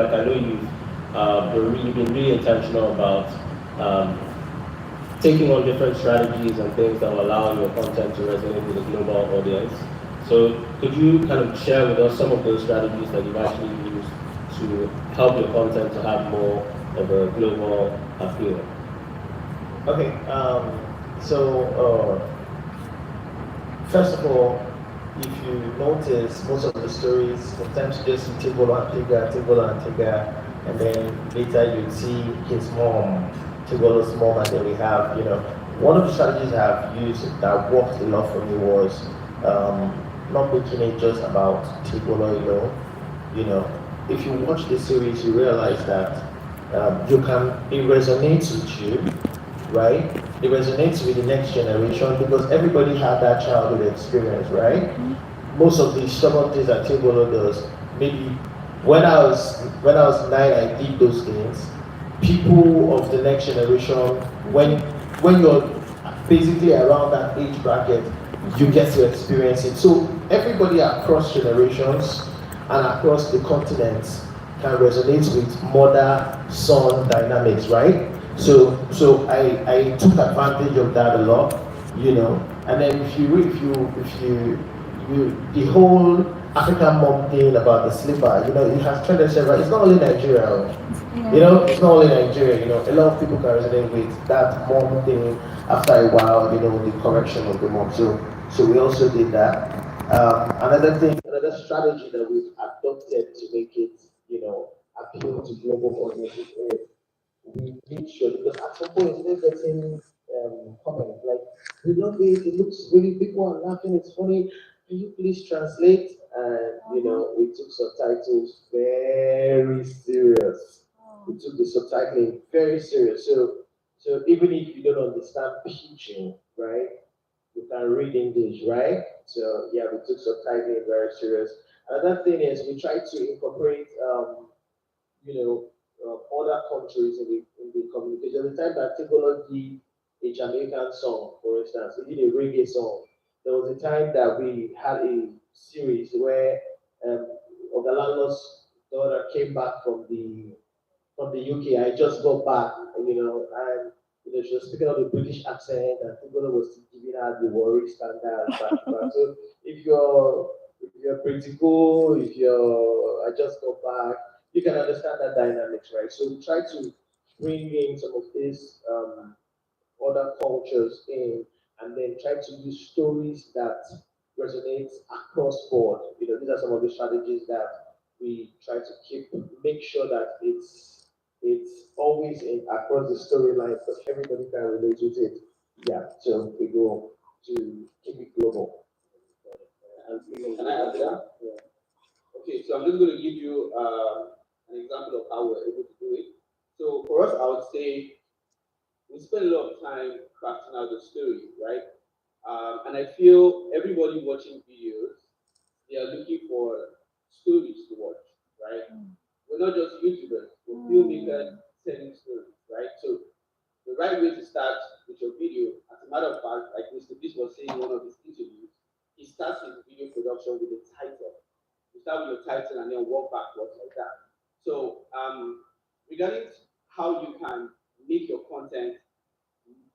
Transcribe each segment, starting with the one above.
Like I know you've been really intentional about um, taking on different strategies and things that will allow your content to resonate with a global audience. So could you kind of share with us some of those strategies that you've actually used to help your content to have more of a global appeal? Okay, so first of all, if you notice, most of the stories sometimes you just see Table and Tigger, and then later you see his mom, Tigolo's mom, and then we have, one of the strategies I've used that worked a lot for me was not making it just about Tigolo alone. You know, if you watch the series, you realize that it resonates with you, right? It resonates with the next generation because everybody had that childhood experience, right? Most of the stubborn things that Tibolo does, maybe when I was 9, I did those things. People of the next generation, when you're basically around that age bracket, you get to experience it. So everybody across generations and across the continents can resonate with mother-son dynamics, right? So I took advantage of that a lot, And then if you the whole African mom thing about the slipper, it has trended several. It's not only Nigeria, it's not only Nigeria. A lot of people can resonate with that mom thing after a while. The correction of the mom. So we also did that. Another strategy that we've adopted to make it, appeal to global audiences is we make sure because at some point we're getting comments like we love it, it looks really people are laughing, it's funny. Can you please translate? And we took subtitles very serious. We took the subtitling very serious. So even if you don't understand pidgin, right? You can read English, right? So yeah, we took subtitling very serious. Another thing is we try to incorporate other countries in the communication. The time that Tigolo did a Jamaican song, for instance, he did a reggae song. There was a time that we had a series where um, Ogalango's daughter came back from the UK. I just got back, and she was speaking on the British accent, and Tigolo was still giving her the Warwick standard back to back. So if you're pretty cool, if you're I just got back, you can understand that dynamics, right? So we try to bring in some of these other cultures in, and then try to use stories that resonate across board. These are some of the strategies that we try to make sure that it's always in across the storyline because everybody can relate with it. Yeah, so we go to keep it global. Can I add to that? Yeah. Okay, so I'm just going to give you an example of how we're able to do it. So for us, I would say we spend a lot of time crafting out the story, right? And I feel everybody watching videos, they are looking for stories to watch, right? We're not just YouTubers, we're filmmakers telling stories, right? So the right way to start with your video, as a matter of fact, like Mr. Beast was saying in one of his interviews, he starts his video production with a title. You start with your title and then work backwards like that. So regarding how you can make your content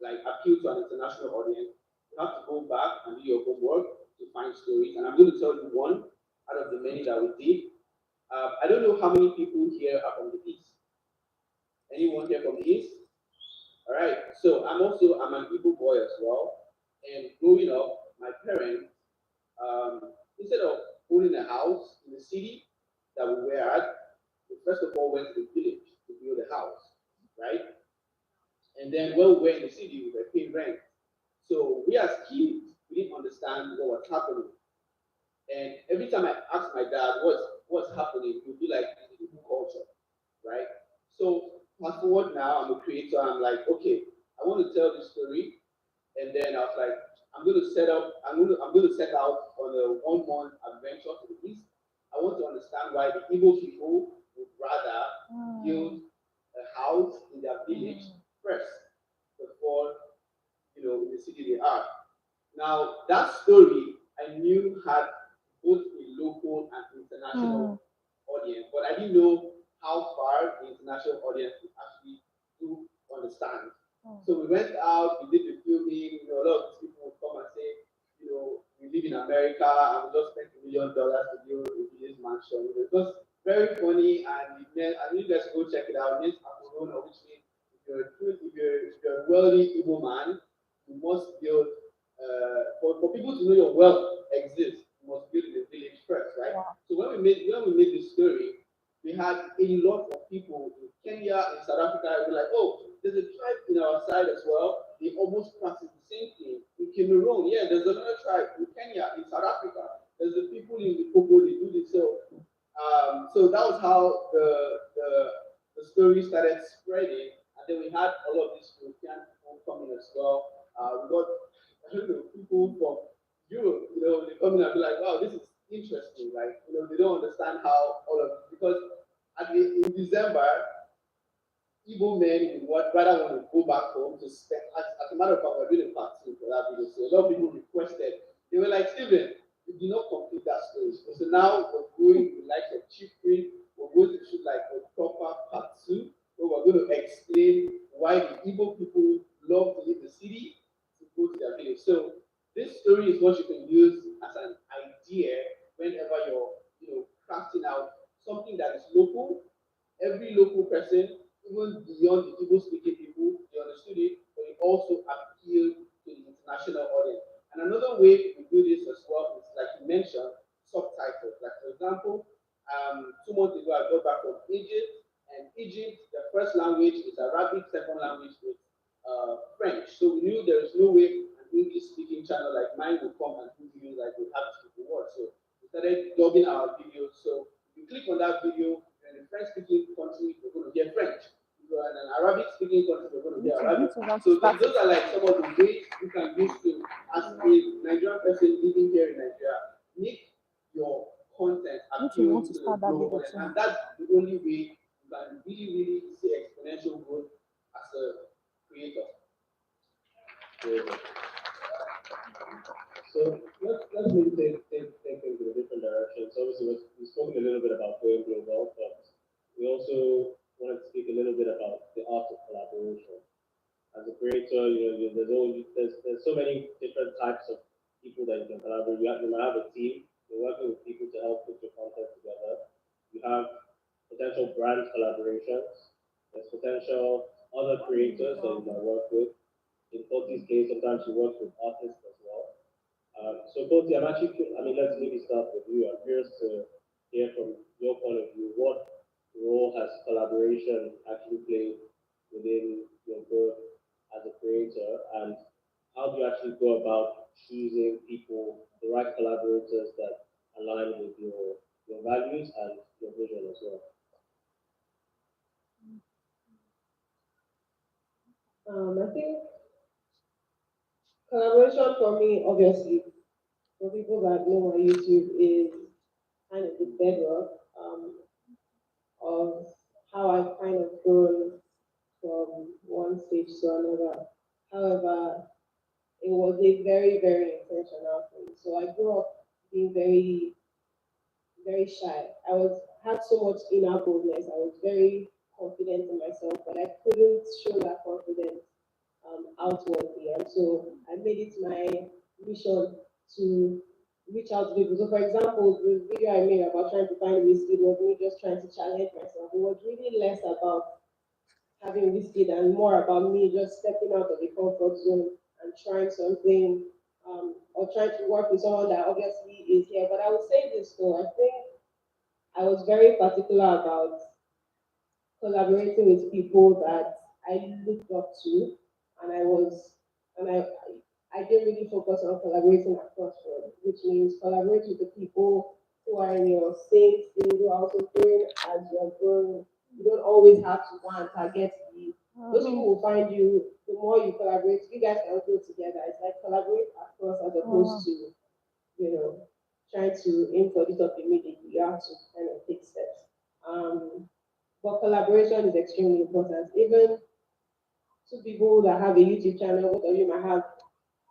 like appeal to an international audience, you have to go back and do your homework to find stories. And I'm going to tell you one out of the many that we did. I don't know how many people here are from the East. Anyone here from the East? All right. So I'm an Igbo boy as well. And growing up, my parents, instead of owning a house in the city that we were at, we first of all went to the village to build a house, right? And then when we were in the city, we were paying rent. So we as kids, we didn't understand what was happening. And every time I asked my dad what's happening, he'd be like, it's Igbo culture, right? So fast forward now, I'm a creator. I'm like, okay, I want to tell this story, and then I was like, I'm going to set out on a 1 month adventure to the east. I want to understand why the Igbo people would rather build a house in their village first before in the city they are. Now that story I knew had both a local and international audience, but I didn't know how how far the international audience actually do understand. So we went out, we did the filming, a lot of these people would come and say, we live in America and we just spent $1 million to build a village mansion. It was very funny and I need you guys to go check it out. It means Apollonia, which means if you're a wealthy Igbo man, you must build for people to know your wealth exists, you must build in the village first, right? So when we made this story, we had a lot of people in Kenya and South Africa who were like, oh, there's a tribe in our side as well. They almost practice the same thing. In Cameroon, yeah, there's another tribe in Kenya, in South Africa. There's the people in the Congo, they do this. So that was how the story started spreading. And then we had all of these European people coming as well. We got I don't know, people from Europe, they come in and be like, wow, this is interesting. Like, they don't understand how all of because in December, Igbo men would rather want to go back home to spend. As a matter of fact, we're doing a part two for that video. So a lot of people requested. They were like, Steven, you did not complete that story. So now we're going with like a cheap print. We're going to shoot like a proper part two where we're going to explain why the Igbo people love to leave the city to go to their village. So this story is what you can use as an idea whenever you're, crafting out something that is local. Every local person, even beyond the Igbo speaking people, they understood it, but it also appealed to the international audience. And another way we do this as well is, like you mentioned, subtitles. Like, for example, 2 months ago, I got back from Egypt, and Egypt, the first language is Arabic, second language is French. So we knew there is no way an English speaking channel like mine would come and do videos like we have to speak the word. So we started dubbing our videos. So if you click on that video, in a French speaking country, you're going to hear French. If you're in an Arabic speaking country, you're going to hear Arabic. So those are like some of the ways you can use to, as a Nigerian person living here in Nigeria, make your content appeal to the global audience. And that's the only way you can really, really see exponential growth as a creator. So let's maybe take things in a different direction. So obviously we've spoken a little bit about going global, but we also wanted to speak a little bit about the art of collaboration. As a creator, there's so many different types of people that you can collaborate. You might have a team. You're working with people to help put your content together. You have potential brand collaborations. There's potential other creators that you might work with. In Koti's case, sometimes you work with artists as well. So Koti, let's maybe start with you. I'm curious to hear from your point of view, what role has collaboration actually played within your growth as a creator, and how do you actually go about choosing people, the right collaborators that align with your values and your vision as well? I think collaboration for me, obviously, for people that know my YouTube, is kind of the bedrock of how I've kind of grown from one stage to another. However, it was a very, very intentional thing. So I grew up being very, very shy. I was had so much inner boldness. I was very confident in myself, but I couldn't show that confidence outwardly. And so I made it my mission to reach out to people. So, for example, the video I made about trying to find whiskey was me just trying to challenge myself. It was really less about having whiskey and more about me just stepping out of the comfort zone and trying something or trying to work with someone that obviously is here. But I would say this though, I think I was very particular about collaborating with people that I looked up to, and I didn't really focus on collaborating across world, which means collaborate with the people who are in your same field, who are also growing as you're growing. You don't always have to go and target those people will find you. The more you collaborate, you guys can grow together. It's like collaborate across as opposed to trying to aim for the top immediately. You have to kind of take steps. But collaboration is extremely important. Even two people that have a YouTube channel, both of you might have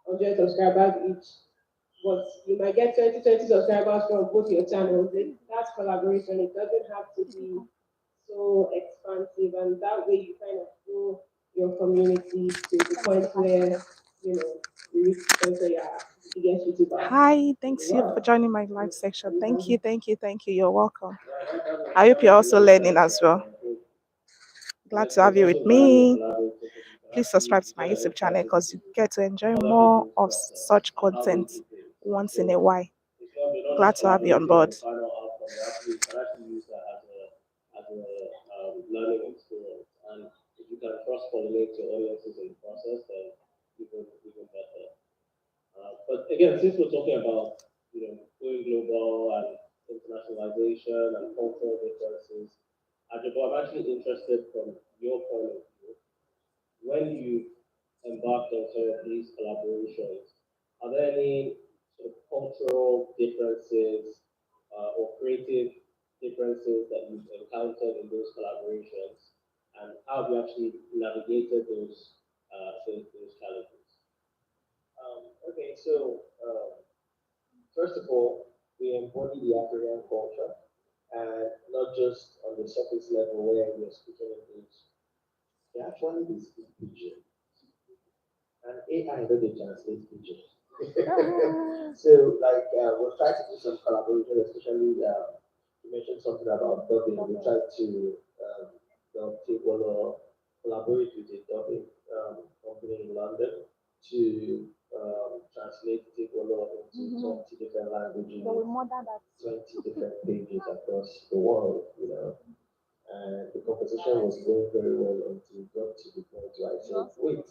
100 subscribers each, but you might get 20 subscribers from both your channels. That's collaboration. It doesn't have to be so expansive, and that way you kind of grow your community to the point where you reach the point where you're the biggest YouTuber Hi, in the thanks you for world. joining my live So, section. you Thank know, you, thank you, thank you. You're welcome. Yeah, that I hope you're that's a also lot of learning sense, as right? well. And I think Glad to have there's you also with value in me. collaborating because you can Please actually subscribe to my get an YouTube channel insight because you into get to enjoy other more people's of process such and how they content do things. once in So a while. they're not Glad just to have you on collaborating on board. the final outcome. They actually can actually use that as a learning experience. And if you can cross pollinate your audiences in the process, then even better. But again, since we're talking about going global and internationalization and cultural differences, Ajabo, I'm actually interested from your point of view when you embarked on some of these collaborations, are there any sort of cultural differences or creative differences that you've encountered in those collaborations, and how have you actually navigated those challenges? Okay, so first of all, we embody the African culture, and not just on the surface level where we are speaking English. They actually speak pidgin, and AI know they translate pidgin. So, like, we'll try to do some collaboration, especially you mentioned something about dubbing. We tried to take or collaborate with a dubbing company in London to translate Tigolo into 20 different languages, 20 different pages across the world, And the conversation was going very well until it got to the point where I said, wait,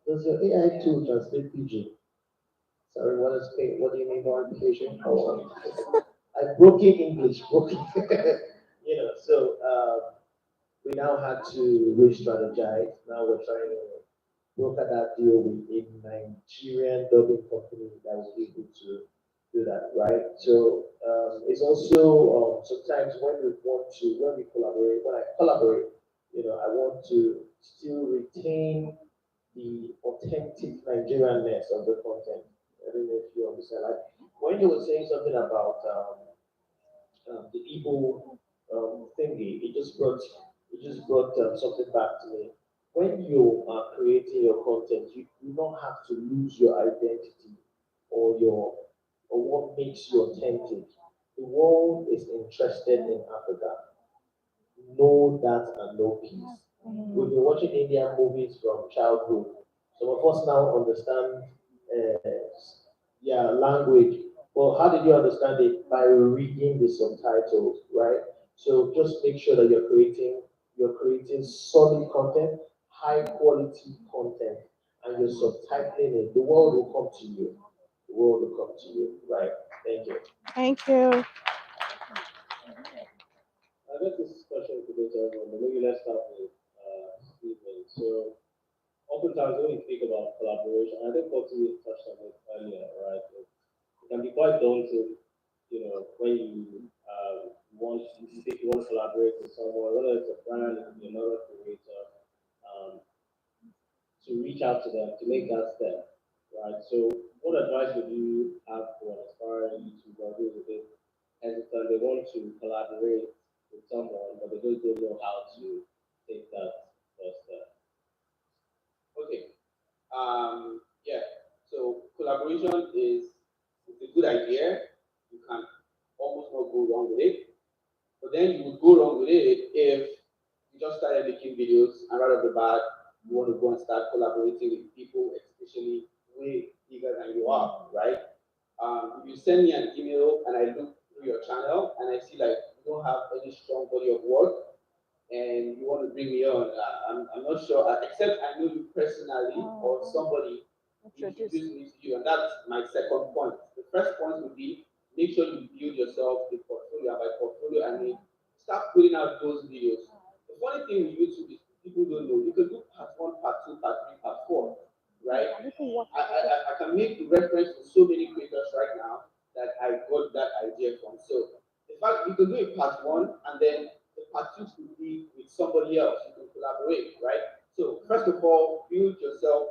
does your AI tool translate PG? Sorry, what do you mean by implication? Oh, I broken English, broken. So we now had to re-strategize. Now we're trying to broker that deal with a Nigerian dubbing company that was able to do that, right? So it's also sometimes when I collaborate, I want to still retain the authentic Nigerianness of the content. I don't know if you understand. Like when you were saying something about the Igbo thingy, it just brought something back to me. When you are creating your content, you do not have to lose your identity or what makes you authentic. The world is interested in Africa. Know that and know peace. We've been watching Indian movies from childhood. Some of us now understand language. Well, how did you understand it? By reading the subtitles, right? So just make sure that you're creating solid content, high quality content, and you're subtitling it. The world will come to you. The world will come to you, right? Thank you. Thank you. I guess this question could go to everyone, but maybe let's start with Stephen. So oftentimes when we speak about collaboration, I think Kotu touched on it earlier, right? It can be quite daunting, when you you think you want to collaborate with someone, whether it's a brand, it could be another creator, um, to reach out to them to make that step, right? So, what advice would you have for an aspiring YouTuber who is a bit hesitant? They want to collaborate with someone, but they just don't know how to take that first step. Okay. Yeah. So collaboration is a good idea. You can almost not go wrong with it. But then you would go wrong with it if you just started making videos and right off the bat you want to go and start collaborating with people, especially way bigger than you are, right? If you send me an email and I look through your channel and I see like you don't have any strong body of work and you want to bring me on, I'm not sure, except I know you personally or somebody introduced me to you. And that's my second point. The first point would be make sure you build yourself a portfolio. And by portfolio, I mean start putting out those videos. The funny thing with YouTube is people don't know. You can do part one, part two, part three, part four, right? I can make reference to so many creators right now that I got that idea from. So in fact, you can do a part one and then the part two could be with somebody else. You can collaborate, right? So first of all, build yourself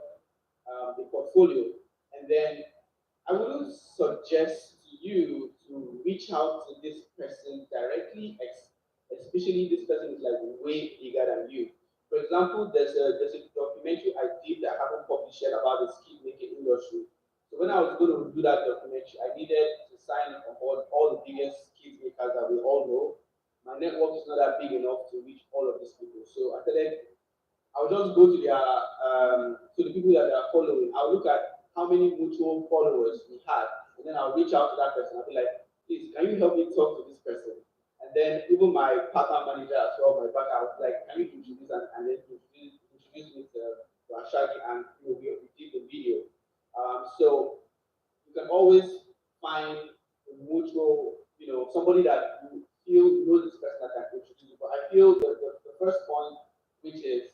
the portfolio, and then I wouldn't suggest to you to reach out to this person directly, usually this person is like way bigger than you. For example, there's a documentary I did that I haven't published yet about the ski making industry. So when I was going to do that documentary, I needed to sign on board all the biggest ski makers that we all know. My network is not that big enough to reach all of these people. So I said I'll just go to their to the people that they are following. I'll look at how many mutual followers we had, and then I'll reach out to that person. I'll be like, please, can you help me talk to this person? And then even my partner manager as well, my back, I was like, can you introduce and then introduce me to Ashagi, and we did the video. So you can always find a mutual, somebody that you feel knows this person that can introduce you. But I feel the first point, which is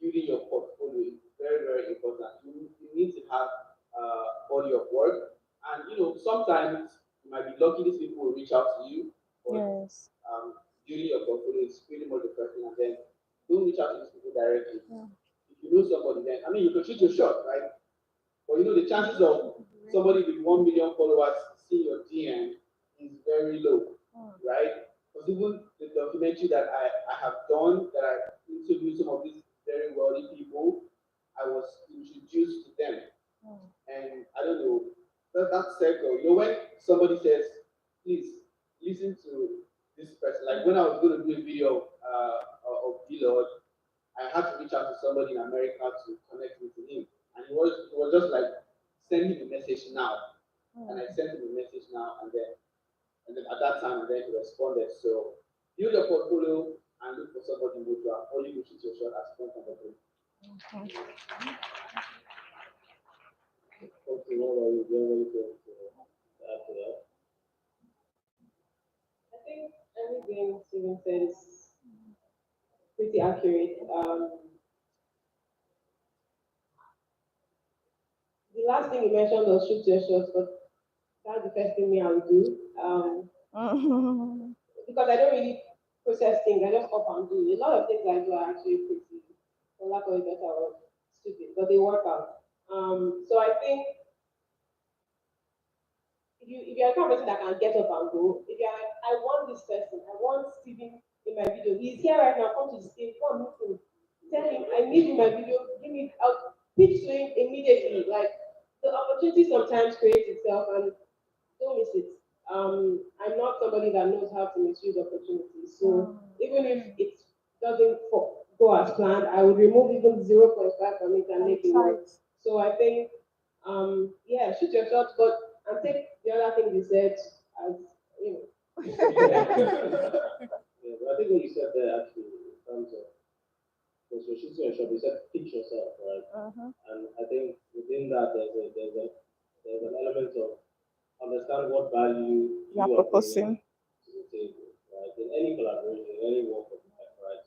building your portfolio, is very, very important. You need to have body of work. And, sometimes you might be lucky these people will reach out to you, but Yes. building your portfolio is pretty much the first thing. And then don't reach out to these people directly. Yeah. If you know somebody, then, I mean, you can shoot your shot, right? But the chances of somebody with 1 million followers seeing your DM is very low, right? Because even the documentary that I have done, that I interviewed some of these very wealthy people, I was introduced to them. And I don't know, that circle, when somebody says, please listen to this person, like when I was going to do a video of Lord, I had to reach out to somebody in America to connect me to him. And it was just like, send him a message now. And I sent him a message now, and then at that time, and then he responded. So build your portfolio and look for somebody who will or you will shoot your shot as point number three. Okay, what about you? Do you have anything to add to that? I think everything Steven said is pretty accurate. The last thing you mentioned was shoot your shots, but that's the first thing me I would do. Because I don't really process things, I just up and do. A lot of things I do are actually pretty, for lack of a better word, stupid, but they work out. So I think if you're a kind of person that can get up and go, if you're like, I want this person, I want Steven in my video. He's here right now, come to the stage, come meet him. Tell him I need you in my video, give me I'll pitch to him immediately. Like the opportunity sometimes creates itself and don't miss it. I'm not somebody that knows how to misuse opportunities. So even if it doesn't go as planned, I would remove even 0.5 from it and make it work. So I think, yeah, shoot your shot, but and take the other thing you said as you know. Yeah, but I think what you said there actually, in terms of, because you're shooting your shot, you said pitch yourself, right? And I think within that, there's an element of understand what value You are you are bringing proposing. to the table, right? In any collaboration, in any walk of life, right?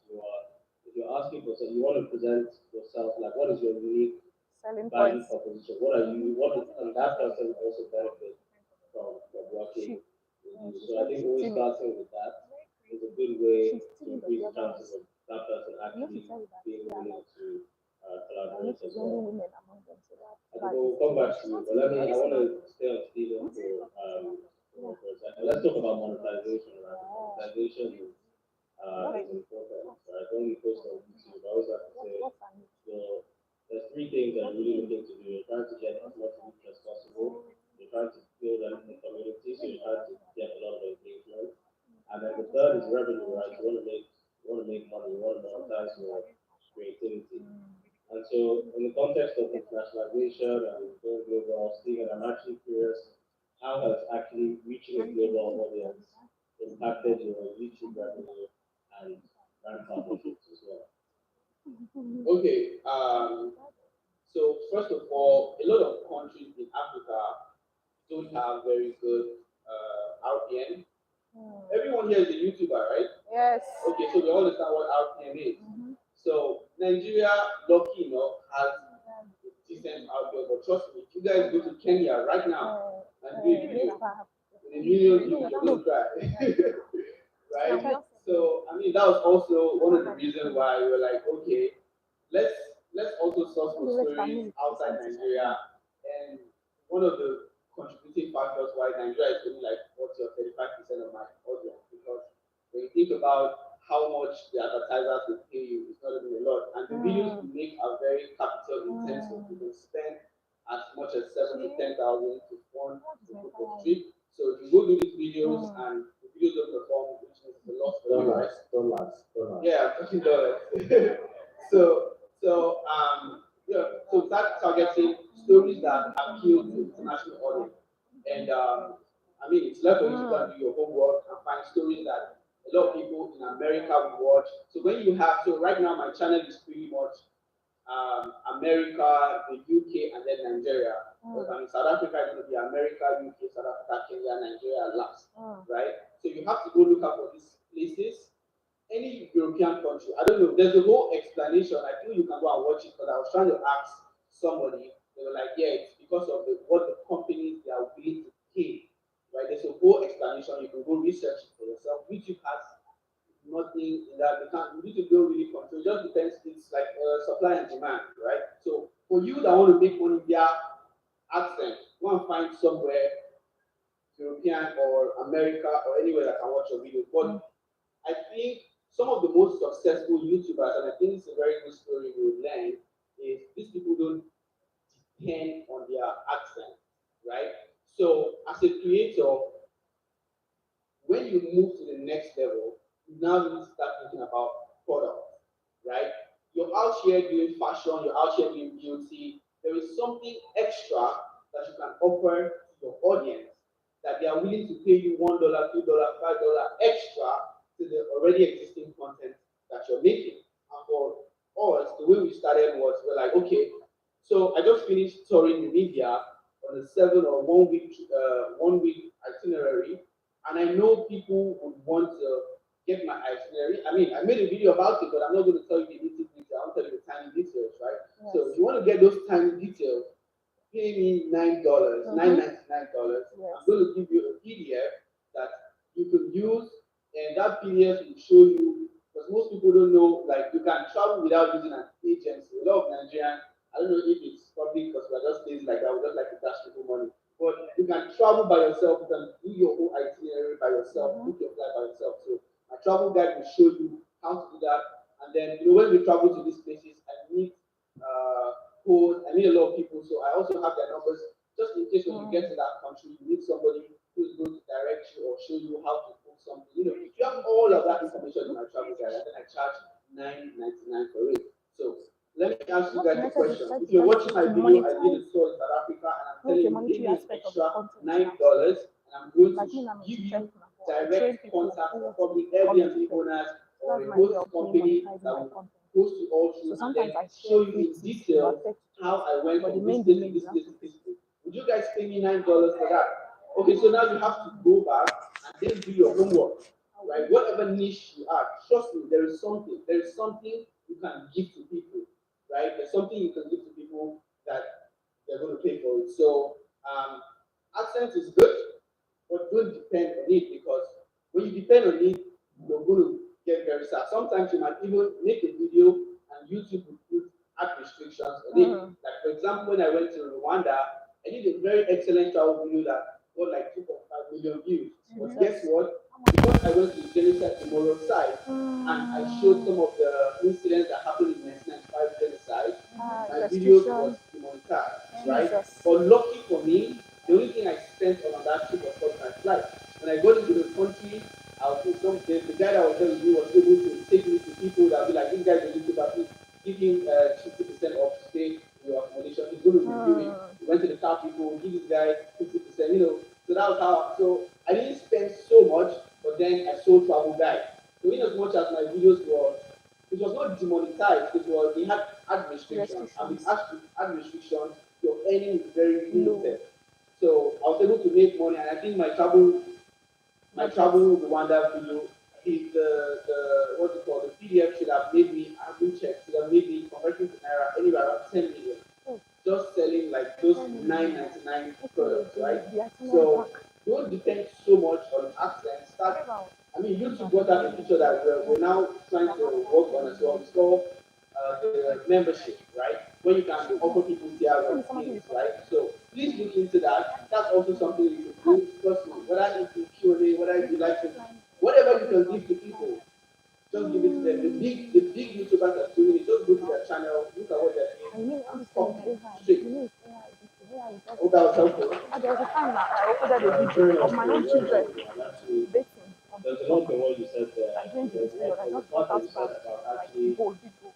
If you're asking for something, you want to present yourself, like what is your unique Selling value points. proposition? What are you? What is, and that person will also benefit from working with you. So I think always starting with that is a good way to increase the chances of that person actually being willing to collaborate as well. I think we'll come back to you, but I want to stay on Stephen for a second. Let's talk about monetization, right? Monetization is important, right? When we post on YouTube, I always have to say, there's three things that you're really looking to do. You're trying to get as much reach as possible. You're trying to build a community, so you're trying to get a lot of engagement. And then the third is revenue, right? You want to make money. You want to monetize your creativity. And so, in the context of internationalization and going global, Stephen, I'm actually curious, how has actually reaching a global audience impacted your YouTube revenue and brand partnerships as well? Okay. So first of all, a lot of countries in Africa don't have very good RPM. Everyone here is a YouTuber, right? Yes. Okay, so we all understand what RPM is. So Nigeria, lucky enough, has a decent RPM, but trust me, if you guys go to Kenya right now and do a video with a million views, you're gonna cry. Right? So I mean that was also one of the reasons why we were like, okay, let's let's also source for stories outside Nigeria. And one of the contributing factors why Nigeria is only like 40 or 35% of my audience, because when you think about how much the advertisers will pay you, it's not even a lot. And the videos we make are very capital intensive. You can spend as much as 7 to 10,000 to fund a group of trip. So if you go do these videos and the videos don't perform, which means it's a loss for you, right? Dollars. Yeah, I'm talking dollars. So start targeting stories that appeal to international audience. And I mean, it's left for you to go and do your homework and find stories that a lot of people in America would watch. So right now my channel is pretty much America, the UK, and then Nigeria. But in South Africa, it's going to be America, UK, South Africa, Kenya, Nigeria last, right? So you have to go look up for these places. Any European country, I don't know. There's a whole explanation. I think you can go and watch it because I was trying to ask somebody. They were like, "Yeah, it's because of what the companies they are willing to pay." Right? There's a whole explanation. You can go research it for yourself. YouTube has nothing in that. YouTube don't really control. It just depends. It's like supply and demand, right? So for you that want to make money via AdSense, go and find somewhere European or America or anywhere that can watch your video. But I think some of the most successful YouTubers, and I think it's a very good story we will learn, is these people don't depend on their accent, right? So as a creator, when you move to the next level, you now need to start thinking about product, right? You're out here doing fashion, you're out here doing beauty. There is something extra that you can offer to your audience that they are willing to pay you $1, $2, $5 extra to the already existing content that you're making. And for us, the way we started was we're like, okay, so I just finished touring Namibia on a 1 week itinerary, and I know people would want to get my itinerary. I mean, I made a video about it, but I'm not going to tell you the nitty-gritty. I'll tell you the tiny details, right? Yes. So if you want to get those tiny details, pay me $9, $9.99. Yes. I'm going to give you a PDF that you can use, and that PDF will show you, because most people don't know, like you can travel without using an agency. A lot of Nigerians, I don't know if it's probably because we're just lazy like that, we just like to dash people money. But you can travel by yourself, you can do your own itinerary by yourself, book your flight by yourself. So a travel guide will show you how to do that. And then when we travel to these places, I meet codes, I meet a lot of people, so I also have their numbers just in case when you get to that country, you need somebody who's going to direct you or show you how to book something. You have all of that information in my travel guide, and then I charge $9.99 for it. So let me ask you guys a question. If you're watching my video, I did a tour in South Africa, and I'm telling you, give me an extra $9, and I'm going to give you direct contact with probably Airbnb owners or a host company that will host you all through and then show you in detail how I went from this place to this place to this place. Would you guys pay me $9 for that? Okay, so now you have to go back and then do your homework, right? Whatever niche you are, trust me, there is something you can give to people, right? There's something you can give to people that they're going to pay for it. So AdSense is good, but don't depend on it, because when you depend on it, you're going to get very sad. Sometimes you might even make a video and YouTube will put ad restrictions on it. Like for example, when I went to Rwanda, I did a very excellent travel video that got like 2.5 million views. But guess what? Because I went to the genocide Memorial site and I showed some of the incidents that happened in 1995 genocide, my videos was demonetized, right? But lucky for me, the only thing I spent on that trip was for my flight. When I got into the country, I was the guy that was there with me was able to take me to people that would be like, this guy's a YouTuber, please give him 50% off to stay in your accommodation. He's going to review it. We went to the car people, give this guy 50%, So that was how. So I didn't spend so much, but then I sold travel guide. So in as much as my videos were, it was not demonetized. It had ad restrictions, and with ad restrictions, your earning is very limited. So I was able to make money, and I think my travel Rwanda video is the what's it called, the PDF should have made me, I've been checked, should have made me converting to Naira anywhere around 10 million. Just selling like those $9.99 products, right? So don't depend so much on AdSense. YouTube got out a feature that we're now trying to work on as well. It's called the membership, right? Where you can offer people tiers of things, right? So please look into that. That's also something you can do. Trust me, whether it's in Q&A, whether you like to Whatever you can give to people, just give it to them. The big YouTubers are doing it. Just go to their channel, look at what they're doing, and copy straight. Hope that was helpful. There was a time that I uploaded a Very video of my helpful, own very children helpful. And actually, bathing on there's a TikTok. lot in what you said there. I didn't do There's this video, I there's just what got out you said about about like actually bold people.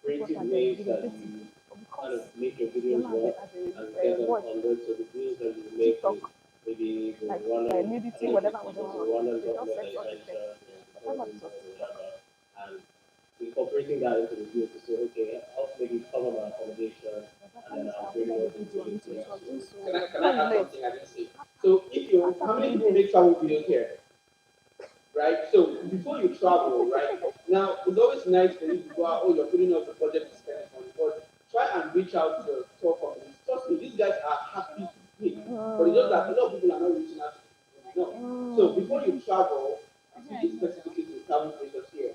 It was creating like ways a that video you but kind because of make your the videos man work as and a get them what funded. So the videos that you make TikTok, with maybe the like Rwandan, I nudity, don't know if whatever, it's the whatever. Rwandan They just government said that you such a thing. mentioned, I found out it was or TikTok. whatever, and incorporating that into the video to say, okay, I'll maybe cover my accommodation But that and time then I I'll bring uploaded more a people video on in it, it place was to doing so Can I before you add know it, something I didn't say? So if you, after how many 3 people days, make travel videos here? Right? So before you travel, right? Now it's always nice for you to go out, oh, you're putting up the budget to spend money, but try and reach out to tour companies. Trust me, these guys are happy to pay. But it's just that a lot of people are not reaching out to people. No. So before you travel, speaking specifically to travel creators here,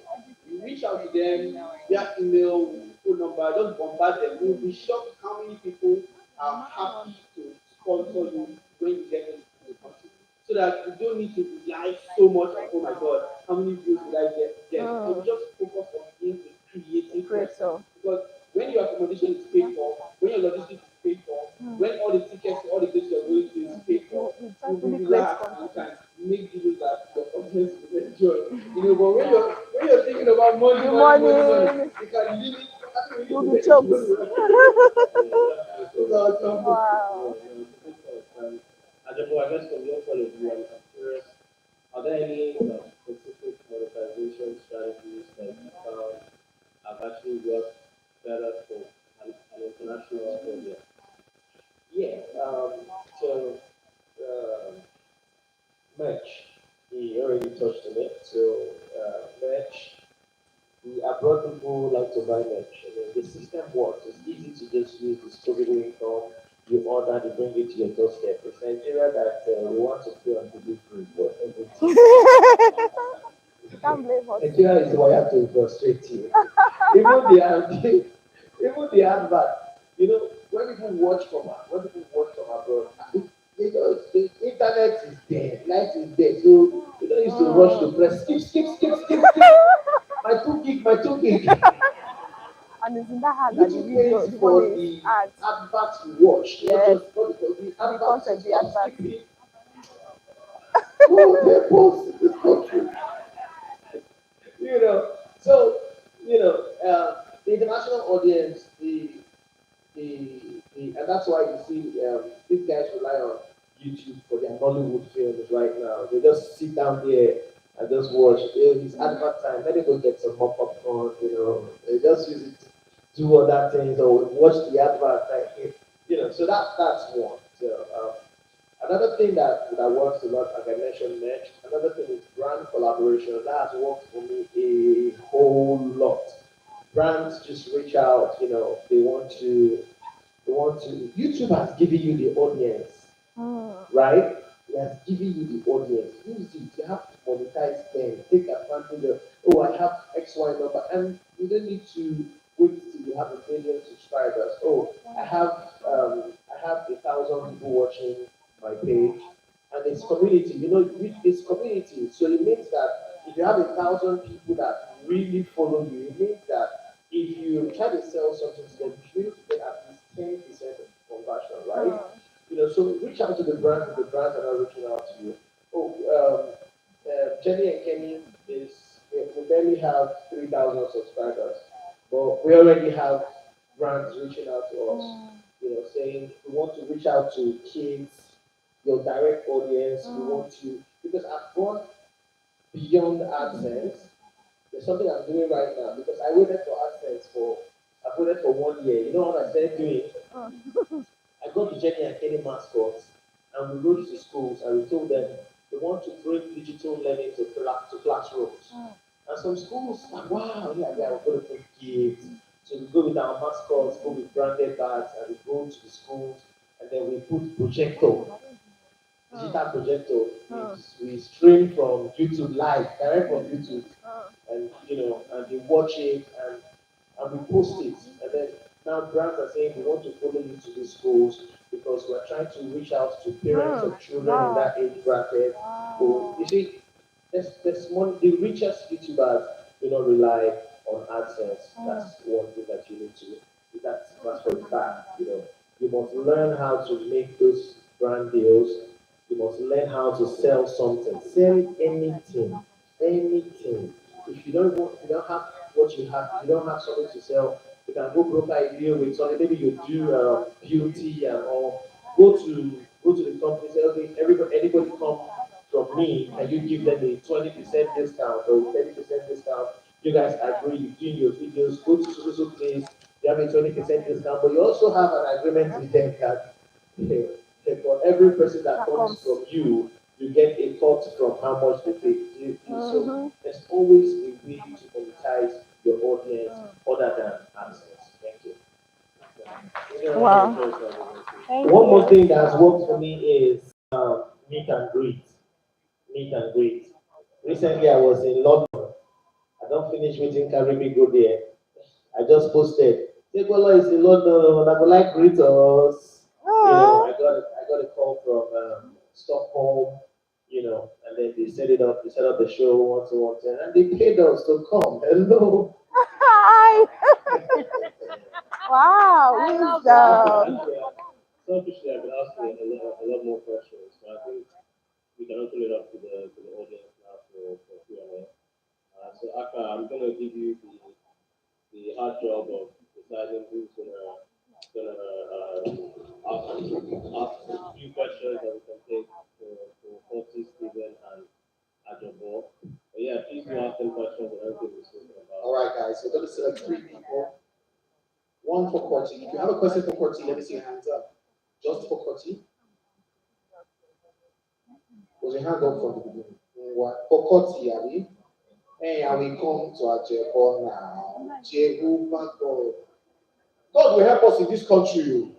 you reach out to them via email, phone number, just bombard them. You'll be shocked how many people are happy to sponsor you when you get into the country. So that you don't need to rely so much on, oh my God, how many views will I get? And just focus on being a creative great. person. So, Because when your accommodation is paid for, when your logistics is paid for, when all the tickets to all the places you're going to is paid for, you try you'll to be really create relaxed and you content. can make videos that your audience will enjoy. But when you're thinking about money, The money, money, you can limit. I think we you'll need to be make it choked. money. Those are examples. Wow. Ajabo, I guess from your point of view, I'm curious, are there any specific monetization strategies that you found have actually worked better for an international audience? Yeah. So uh, merch. He already touched on it. So merch. The abroad people like to buy merch. I mean, the system works. It's easy to just use disposable income. You order, they bring it to your doorstep. It's Nigeria that we want to pay on delivery for everything. You can't blame us. Nigeria is why I have to frustrate you. Even the advert, when people watch from abroad, the internet is there, light is there, so they don't used to rush to press skip. My 2 gig. And it's in that hand that the Little video, pays the for money is the ads. advert you watch, not Yes, just not because the the advert content, to the stop advert. skipping. God help us in this country. you know. So, the international audience, and that's why you see these guys rely on YouTube for their Nollywood films right now. They just sit down there and just watch. It's advert time. Let me go get some more popcorn. They just use it to do other things or watch the advert. So that's one. So another thing that works a lot, like I mentioned, merch. Another thing is brand collaboration. That has worked for me a whole lot. Brands just reach out. They want to. YouTube has given you the audience, right? It has given you the audience. Use it. You have to monetize them. Take advantage of. Oh, I have X Y number, and you don't need to wait till you have 1 million subscribers. Oh, I have 1,000 people watching my page, and it's community. It's community. So it means that if you have 1,000 people that really follow you, it means that if you try to sell something to them, you need to get at least 10% of conversion, right? So reach out to the brands if the brands are not reaching out to you. Oh, Jenny and Kenny we barely have 3,000 subscribers, but we already have brands reaching out to us, saying we want to reach out to kids, your direct audience. We want to because I've gone beyond AdSense. There's something I'm doing right now because I waited for AdSense I've waited for 1 year. You know what I started doing? I got the Jenny and Kenny mascots and we wrote to schools and we told them we want to bring digital learning to classrooms. And some schools, like, wow, yeah, we're going to bring kids. So we go with our mascots, go with branded bags, and we go to the schools, and then we put projector, digital projector. We stream from YouTube live, direct from YouTube, and and they watch it, and we post it, and then now brands are saying we want to follow you to the schools because we're trying to reach out to parents of children in Wow. that age bracket. So you see, there's money. The richest YouTubers do not rely on AdSense. That's one thing that you need to. That's for a fact. You must learn how to make those brand deals. You must learn how to sell something. Sell anything, anything. If you don't have what you have, if you don't have something to sell, you can go broker a deal with something. Maybe you do beauty and all. Go to the company. Say, okay, anybody come from me, can you give them a 20% discount or 30% discount? You guys agree, you do your videos, go to social place, you have a 20% discount, but you also have an agreement with them that for every person that comes from you, you get a cut from how much they pay. So there's always a way to monetize your audience other than AdSense. Thank you. Wow. Thank One more you. thing that has worked for me is meet and greet. Meet and greet. Recently, I was in London. I don't finish meeting Caribbean go there. I just posted. Sekola is in London. I would like greet us. Aw. I got a call from Stockholm. And then they set it up. They set up the show once, and they paid us to come. Hello. Hi. Wow. Wisdom. Selfishly, I could ask you a lot more questions, but I think we can open it up to the audience now for Q&A. So, Aka, I'm going to give you the hard job of deciding who's gonna ask a few questions that we can take for Forty, Stephen, and Ajabo. But yeah, please do ask them questions on everything we're speaking All about. right, guys. So we're going to select three people. One for Korti. If you have a question for Korti, let me see your hands up. Just for Korti. Was your hand up from the beginning? What? For Korti, Abby. Hey, I will come to Ajebo now. Jehovah God. God will help us in this country.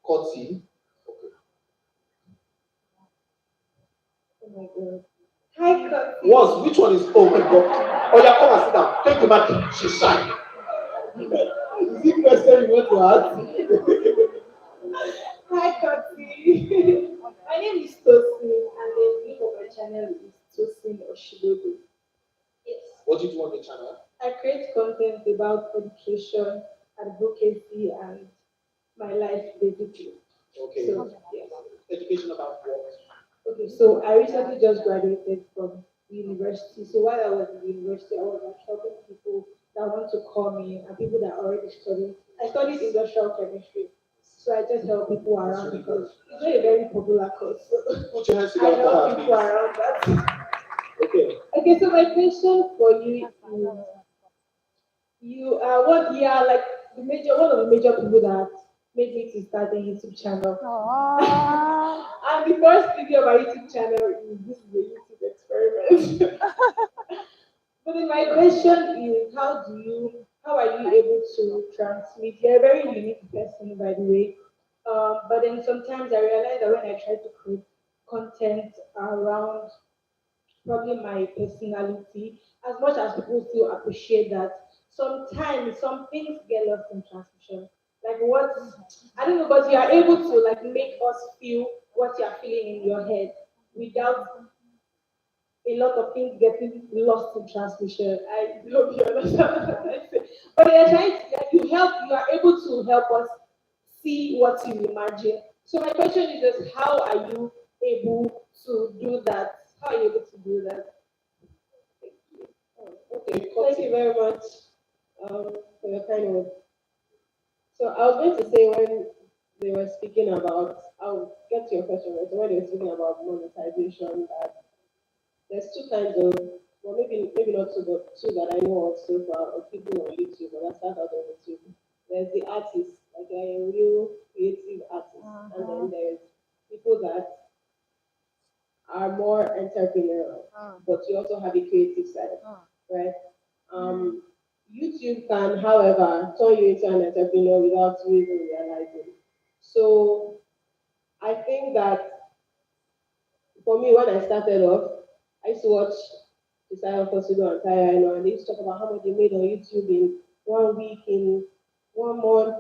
Korti. Okay. Oh my god. Hi, Coach. Once, which one is? Oh my God. Oh yeah, come and sit down. Take the mic. She's shy. Is it question you want to ask? Hi, Kati. My name is Tosin, and the name of my channel is Tosin Oshibodo. Yes. What do you do on the channel? I create content about education, advocacy, and my life basically. Okay. So, yes. Education about what? Okay, so I recently just graduated from university. So while I was in university, I was like helping people that want to come in and people that already studied. I studied industrial chemistry. So I just help people around because it's not a very popular course. So Put your hands I together for help her, people please. around that. Okay. Okay, so my question for you is you are like the major one of the major people that made me to start a YouTube channel. Aw. And the first video of my YouTube channel is this is a YouTube experiment. But then my question is how are you able to transmit? You're a very unique person by the way. But then sometimes I realize that when I try to create content around probably my personality, as much as people still appreciate that, sometimes some things get lost in transmission. Like what I don't know, but you are able to like make us feel what you are feeling in your head without a lot of things getting lost in transmission. I hope you understand what I say. But you're trying to you are able to help us see what you imagine. So my question is just how are you able to do that? How are you able to do that? Okay, thank you very much for your kind words. So I was going to say when they were speaking about, I'll get to your question, right? So when they were speaking about monetization, that there's two kinds of, well, maybe not two, but two that I know of so far of people on YouTube, and I start out on YouTube. There's the artists, like a real creative artist, and then there's people that are more entrepreneurial, but you also have a creative side, right? Um, YouTube can, however, turn you into an entrepreneur without you even realizing. So I think that for me, when I started off, I used to watch Desire for Sudo and Tire, and they used to talk about how much they made on YouTube in 1 week, in 1 month.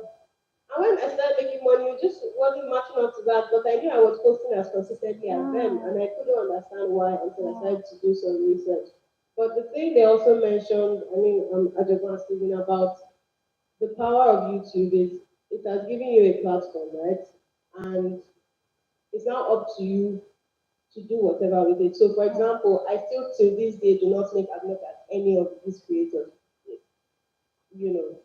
And when I started making money, it just wasn't matching up to that, but I knew I was posting as consistently as them, and I couldn't understand why until I started to do some research. But the thing they also mentioned, I mean, Ajaban speaking about the power of YouTube is it has given you a platform, right? And it's now up to you to do whatever with it. So, for example, I still till this day do not make as much as any of these creators, you know.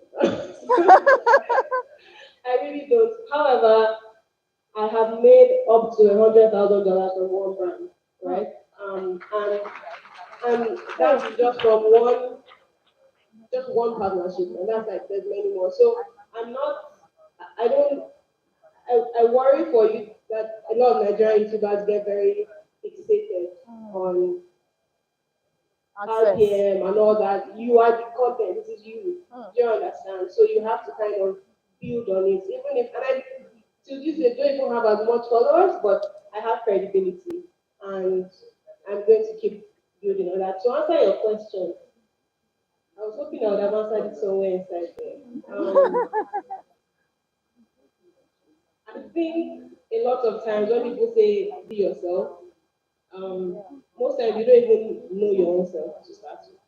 I really don't. However, I have made up to $100,000 from one brand, right? And that's just from just one partnership, and that's like there's many more. So I'm not, I don't, I worry for you that a lot of Nigerian YouTubers get very fixated on Access. RPM and all that. You are the content, this is you. Do you understand? So you have to kind of build on it. Even if, and I, to this day, don't even have as much followers, but I have credibility. And I'm going to keep building on that. To answer your question, I was hoping I would have answered it somewhere inside there. I think a lot of times when people say be yourself, most times you don't even know your own self to start with,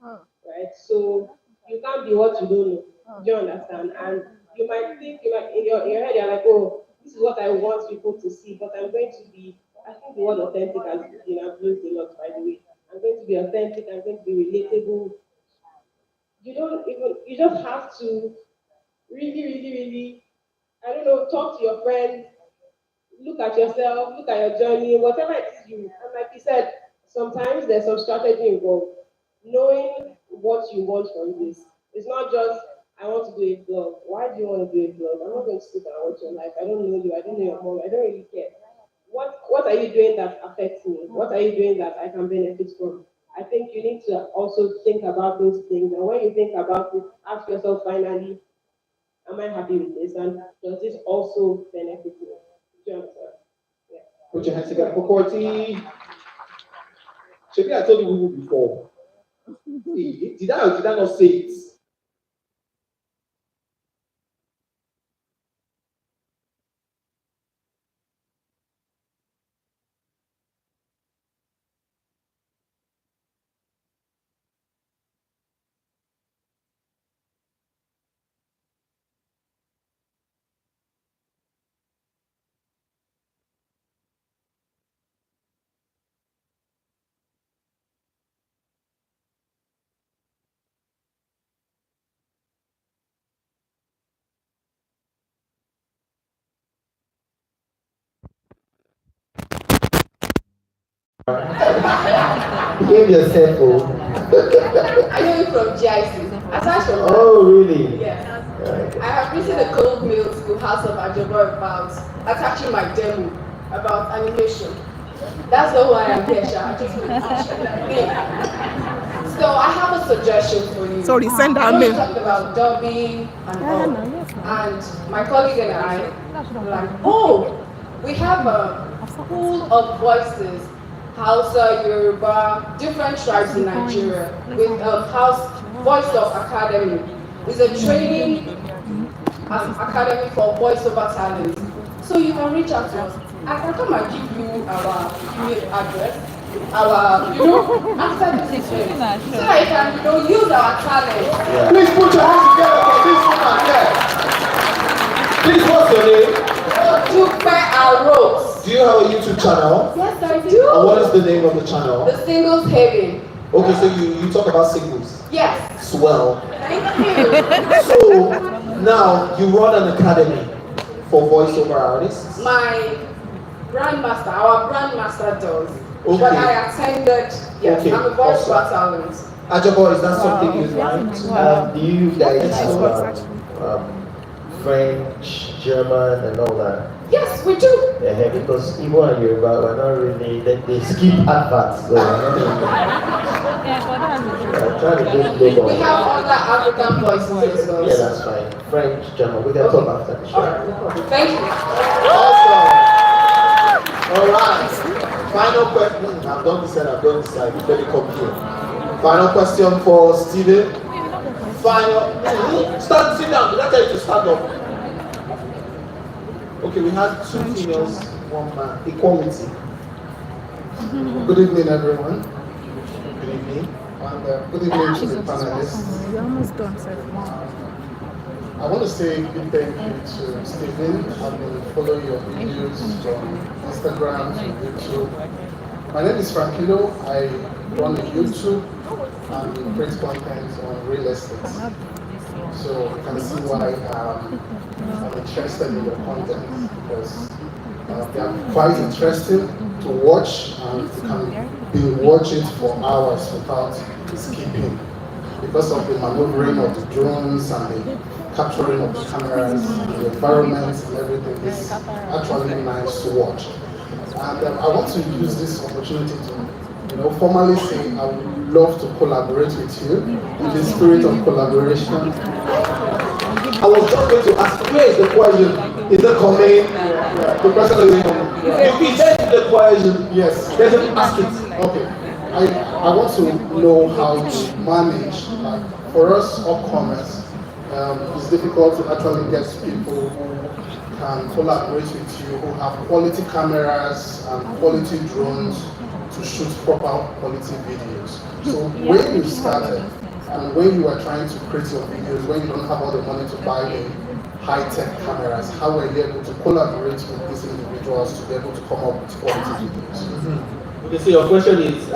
right? So you can't be what you don't know. Do you understand? And you might think, you might, in your head, you're like, oh, this is what I want people to see, but I'm going to be, I think the word authentic has been abused a lot, by the way. I'm going to be authentic, I'm going to be relatable. You don't even, you just have to really, really, really, I don't know, talk to your friends, look at yourself, look at your journey, whatever it is you. And like you said, sometimes there's some strategy involved. Knowing what you want from this. It's not just I want to do a vlog. Why do you want to do a vlog? I'm not going to sit and watch your life. I don't know you. I don't know your mom. I don't really care. What are you doing that affects me? What are you doing that I can benefit from? I think you need to also think about those things. And when you think about it, ask yourself finally, am I happy with this? And does this also benefit me? Do you understand? Yeah. Put your hands together for Courtney. Maybe I told you before. Did I or did I not say it? Behave yourself, oh. I know you from GIC. Aside from that, Oh, really? yes. Okay. I have written a cold mail to House of Ajabo about attaching my demo about animation. That's not why I'm here, Sha. I just want to teach you. So I have a suggestion for you. Sorry, send that We mail. talked about dubbing and all. And my colleague and I were like, oh, we have a pool of voices. Hausa, Yoruba, different tribes in Nigeria with House Voice of Academy. It's a training academy for voiceover talent. So you can reach out to us. I can come and give you our email address, after this event, so that you can, use our talent. Yeah. Please put your hands together for this woman here. Please, what's your name? To pair our ropes. Do you have a YouTube channel? Yes, I do. And what is the name of the channel? The Singles Haven. Okay, so you talk about singles. Yes. Swell. Thank you. So now you run an academy for voiceover artists. My grandmaster, our grandmaster does. Okay. But I attended, yes, Okay, I'm a voice awesome. talent. Ajabo, is that something you'd like? Do you guys know French, German, and all that? Yes, we do. Yeah, because Igbo and Yoruba were not really, they skip adverts, so we're not really trying to go We global. have other African voices as well. Yeah, that's fine. French, German, we can talk after the show. Alright, no problem. Thank you. Awesome. All right. Final question. I've done this side. Let me come here. Final question for Steven. Sit down. Did I tell you to stand up? Okay, we had 2 females, 1 man. Equality. Good evening, everyone. Good evening. And good evening to the panelists. You're almost done, sir. I want to say a big thank you to Stephen. I've been following your videos from Instagram to YouTube. My name is Frankino. I run a YouTube and create content on real estate. So you can see why I'm interested in your content, because they are quite interesting to watch, and you can be watching for hours without skipping, because of the maneuvering of the drones and the capturing of the cameras and the environment and everything. It's actually nice to watch. And I want to use this opportunity to, formally say I would love to collaborate with you in the spirit of collaboration. I was just going to ask, where is the question? Is it coming? The question is coming. If you send the question, Yes. then ask it. Okay. I want to know how to manage. For us upcomers, it's difficult to actually get people who can collaborate with you, who have quality cameras and quality drones to shoot proper quality videos. So when you started and when you were trying to create your videos, when you don't have all the money to buy the high-tech cameras, how were you able to collaborate with these individuals to be able to come up with quality videos? Okay, so your question is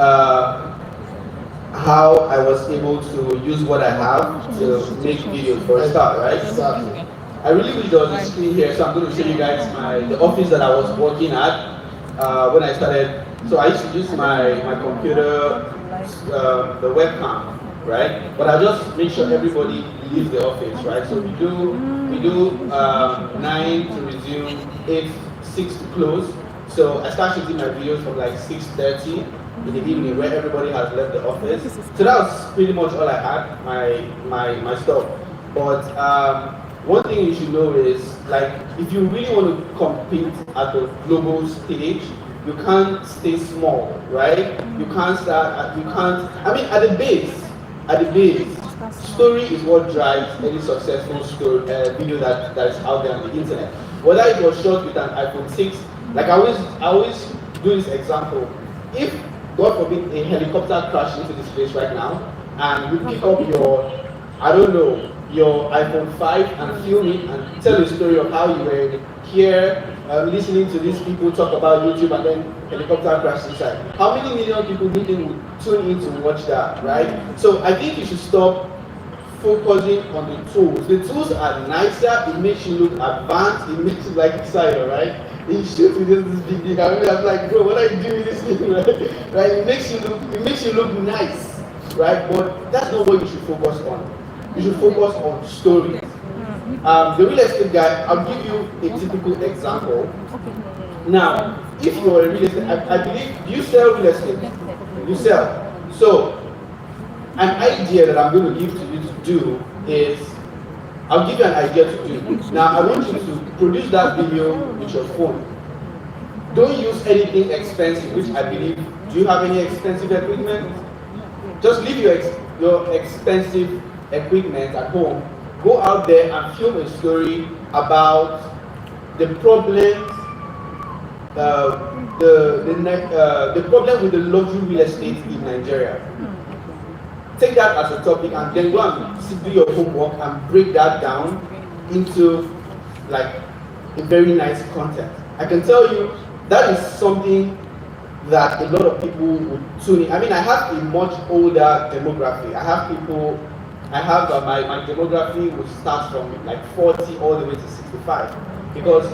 how I was able to use what I have to make videos for a start, right? Exactly. I really wish there was a screen here, so I'm going to show you guys the office that I was working at when I started. So I used to use my computer, the webcam, right? But I just make sure everybody leaves the office, right? So we do 9 to resume, 8, 6 to close. So I start shooting my videos from like 6:30 in the evening, where everybody has left the office. So that was pretty much all I had, my stuff. But one thing you should know is, like, if you really want to compete at the global stage, you can't stay small, right? You can't at the base, story is what drives any successful video that is out there on the internet. Whether it was shot with an iPhone 6, like I always do this example. If, God forbid, a helicopter crashed into this place right now, and you pick up your iPhone 5 and film it and tell a story of how you were here listening to these people talk about YouTube, and then helicopter crashed inside. How many million people do you think would tune in to watch that, right? So I think you should stop focusing on the tools. The tools are nicer, it makes you look advanced, it makes you like excited, right? You shoot with this big thing. I mean, I'm like, bro, what are you doing with this thing, right? It makes you look nice, right? But that's not what you should focus on. You should focus on stories. The real estate guy, I'll give you a typical example. Now, if you're a real estate, I believe you sell real estate. You sell. So, an idea that I'm going to give to you to do is, I'll give you an idea to do. Now, I want you to produce that video with your phone. Don't use anything expensive, which I believe, do you have any expensive equipment? Just leave your expensive equipment at home. Go out there and film a story about the problems, the problem with the luxury real estate in Nigeria. Take that as a topic and then go and do your homework and break that down into like a very nice content. I can tell you that is something that a lot of people would tune in. I mean, I have a much older demography. I have my demography would start from like 40 all the way to 65, because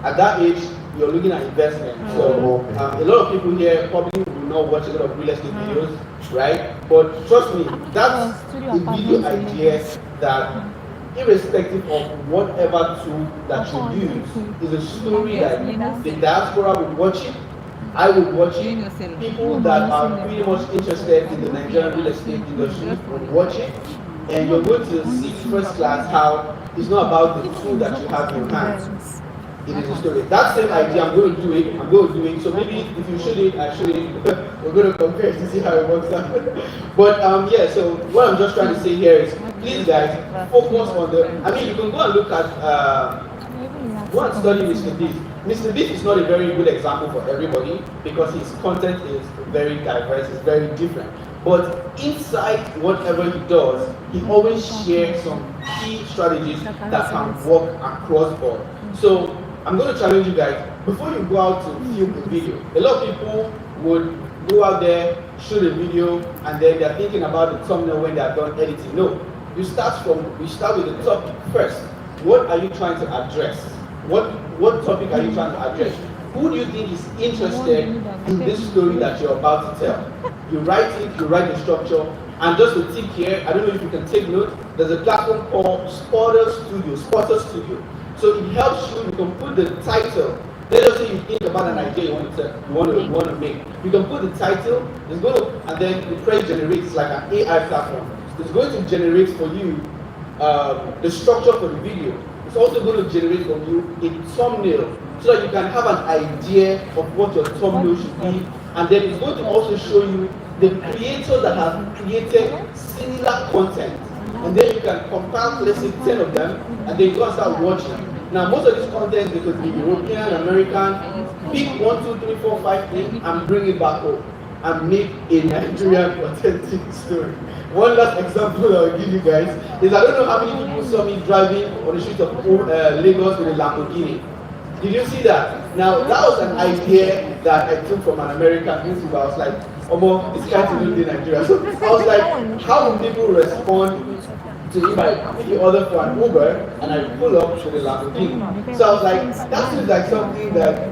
at that age you're looking at investment. So a lot of people here probably will not watch a lot of real estate videos, right? But trust me, that's a video idea that, irrespective of whatever tool that you use, is a story that the diaspora would watch it. I would watch it. People that are pretty much interested in the Nigerian real estate industry would watch it. And you're going to see first class how it's not about the tool that you have in your hands. It is a story. That same idea, I'm going to do it. So maybe if you shoot it, I shoot it. We're going to compare to see how it works out. But yeah, so what I'm just trying to say here is, please guys, focus on you can go and look at Go and study Mr. Beast. Mr. Beast is not a very good example for everybody because his content is very diverse, it's very different. But inside whatever he does, he always shares some key strategies that can work across board. So I'm going to challenge you guys, before you go out to film a video, a lot of people would go out there, shoot a video, and then they're thinking about the thumbnail when they're done editing. No, we start with the topic first. What are you trying to address? What topic are you trying to address? Who do you think is interested in this story that you're about to tell? You write it, you write the structure, and just to tip here, I don't know if you can take note, there's a platform called Spotter Studio. So it helps you can put the title. Let's just say you think about an idea you want to make. You can put the title, it's going to, and then the press generates like an AI platform. It's going to generate for you the structure for the video. It's also going to generate for you a thumbnail so that you can have an idea of what your thumbnail should be. And then it's going to also show you the creators that have created similar content. And then you can compile, let's say, 10 of them, and then you go and start watching. Now, most of this content, they could be European, American, pick 1, 2, 3, 4, 5 things and bring it back home and make a Nigerian authentic story. One last example I'll give you guys is I don't know how many people saw me driving on the streets of Lagos with a Lamborghini. Did you see that? Now, that was an idea that I took from an American YouTuber. I was like, Omo, it's kind of new in Nigeria. So I was like, how will people respond to if I pay order for an Uber and I pull up to the Lamborghini? So I was like, that seems like something that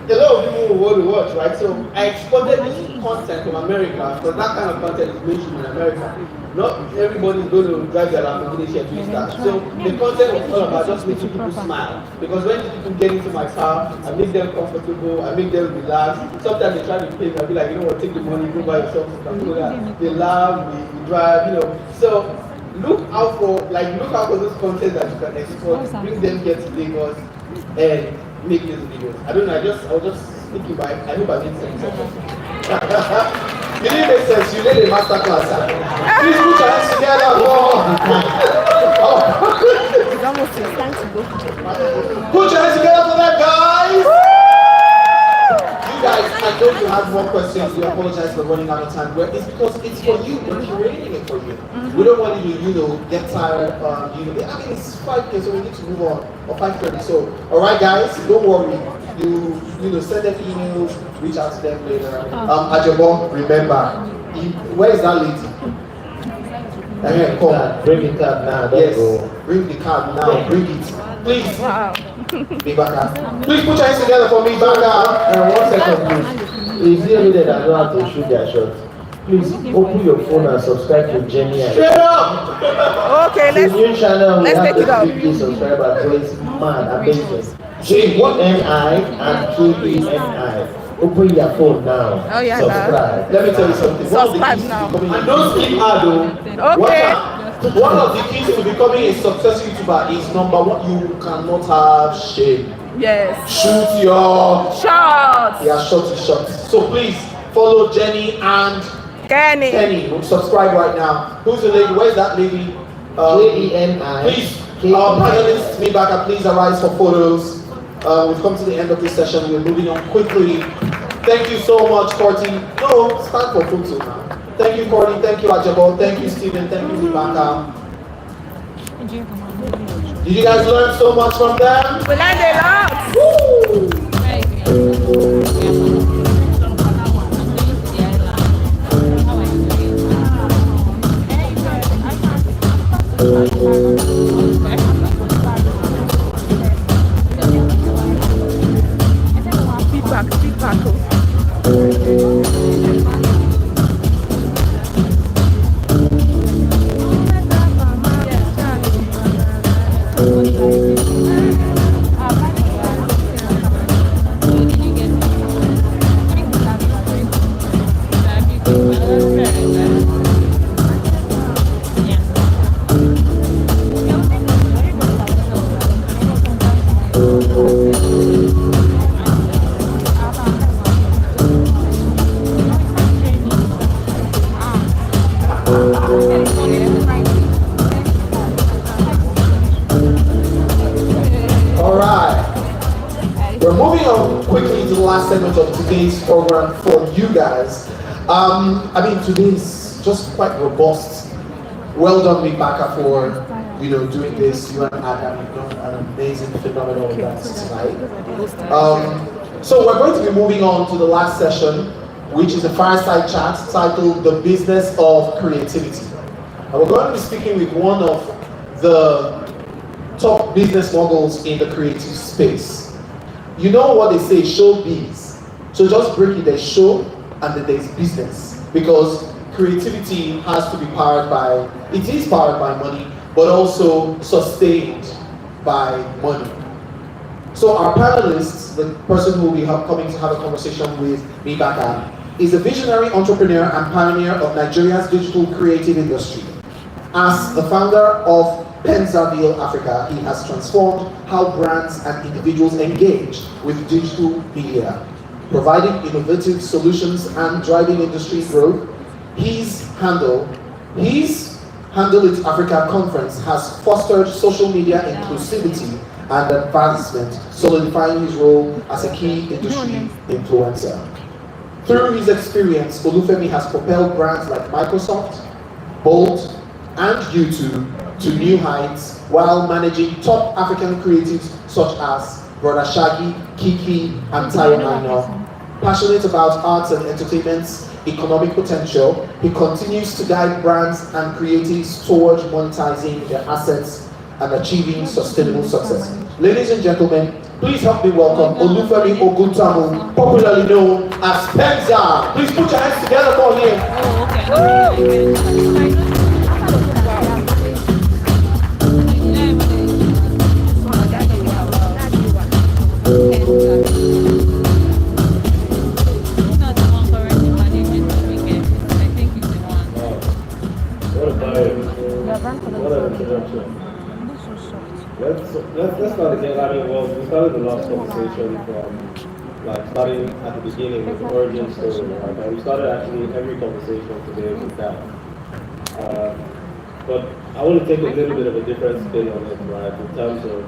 a lot of people will want to watch, right? So I exported this content from America because that kind of content is mainstream in America. Not everybody is going to drive their Lamborghini here to that. So the content was all about just making people smile. Because when people get into my car, I make them comfortable, I make them relax. Sometimes they try to pay me, I'll be like, you know what, take the money, go buy yourself something. So that they laugh, we drive, you know. So look out for those content that you can export, bring them here to Lagos and make these videos. I don't know, I was just thinking about it. I hope I made sense. You didn't make sense, you did a master class. Please put your hands together. It's almost time to go. Put your hands together for that, guys. You guys, I know you have more questions. We apologize for running out of time. But it's because it's for you. We're curating it for you. We don't want you to, get tired. I mean, it's 5 so we need to move on. Or 5:30. So, all right, guys, don't worry. You send them emails, reach out to them later. Ajabo, remember, where is that lady? Come. Bring the card now. Yes, Go. bring the card now. Bring it, please. Wow. Be back. Please put your hands together for me, back. 1 second, please. Is there anybody that know how to shoot their shot? Please open your phone and subscribe to Jenny. Straight up. Okay, It's a new channel. let's take it up. 50 subscribers, so it's mad, amazing. J-E-N-I and K-E-N-I. Open your phone now. Oh, yeah, subscribe. Let me tell you something. Subscribe now. And don't skip ad though. Okay. One of the keys to becoming a successful YouTuber is number one, you cannot have shame. Yes. Shoot your Shots. yeah, shot is shot. So please follow Jenny and Kenny. Subscribe right now. Who's the lady? Where's that lady? J-E-N-I. Please, our panelists, me back, please arise for photos. We've come to the end of this session. We're moving on quickly. Thank you so much, Courtney. No, start for photo now. Thank you, Courtney. Thank you, Ajabo. Thank you, Stephen. Thank you, Rebecca. Did you guys learn so much from them? We learned a lot. last segment of today's program for you guys. Today's just quite robust. Well done, Big Baka, for doing this. You and Adam have done an amazing, phenomenal dance tonight. So we're going to be moving on to the last session, which is a fireside chat titled "The Business of Creativity." And we're going to be speaking with one of the top business models in the creative space. You know what they say, showbiz. So just break it, there's show and then there's business. Because creativity has to be powered by money, but also sustained by money. So our panelists, the person who will be coming to have a conversation with me Baka, is a visionary entrepreneur and pioneer of Nigeria's digital creative industry. As the founder of Penzaville Africa, he has transformed how brands and individuals engage with digital media, providing innovative solutions and driving industry growth. His Handle It Africa conference has fostered social media inclusivity and advancement, solidifying his role as a key industry influencer. Through his experience, Olufemi has propelled brands like Microsoft, Bolt, and YouTube to new heights while managing top African creatives such as Brother Shaggy, Kiki, and Tayo Aina. Passionate about arts and entertainment's economic potential, he continues to guide brands and creatives towards monetizing their assets and achieving sustainable success. Ladies and gentlemen, please help me welcome Olufemi Oguntamu, popularly known as Penza. Please put your hands together for him. What an introduction. Let's start again. We started the last conversation from starting at the beginning with the origin story, right? And we started actually every conversation today with that. But I want to take a little bit of a different spin on it, right? In terms of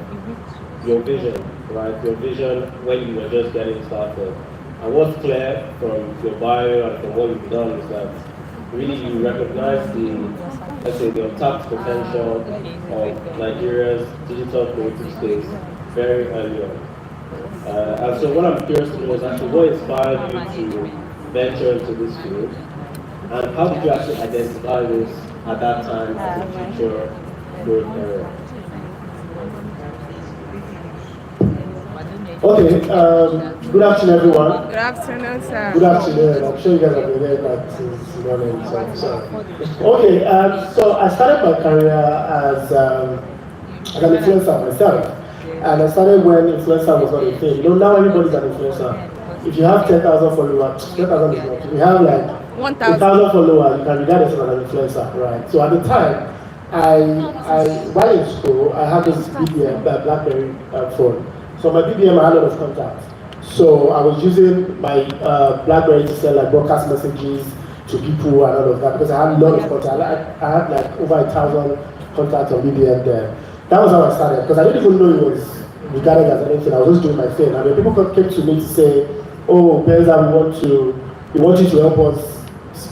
your vision, right? Your vision when you were just getting started. And what's clear from your bio and from what you've done is that really you recognize the untapped potential of Nigeria's digital creative space very early on. And so what I'm curious to know is actually what inspired you to venture into this field, and how did you actually identify this at that time as a future growth area? Okay, good afternoon, everyone. Good afternoon, sir. Good afternoon. I'm sure you guys have been there since morning. Okay, so I started my career as an influencer myself. And I started when influencer was not a thing. Now everybody's an influencer. If you have 10,000 followers, 10,000 is not. If you have 1,000 followers, you can regard yourself as an influencer, right? So at the time, while in school, I had this BBM, BlackBerry phone. So my BBM, I had a lot of contacts. So I was using my BlackBerry to send broadcast messages to people and all of that because I had a lot of contacts. I had over 1,000 contacts on BBM there. That was how I started because I didn't even know it was regarded as anything. I was just doing my thing. And when people came to me to say, "Oh, Benza, we want you to help us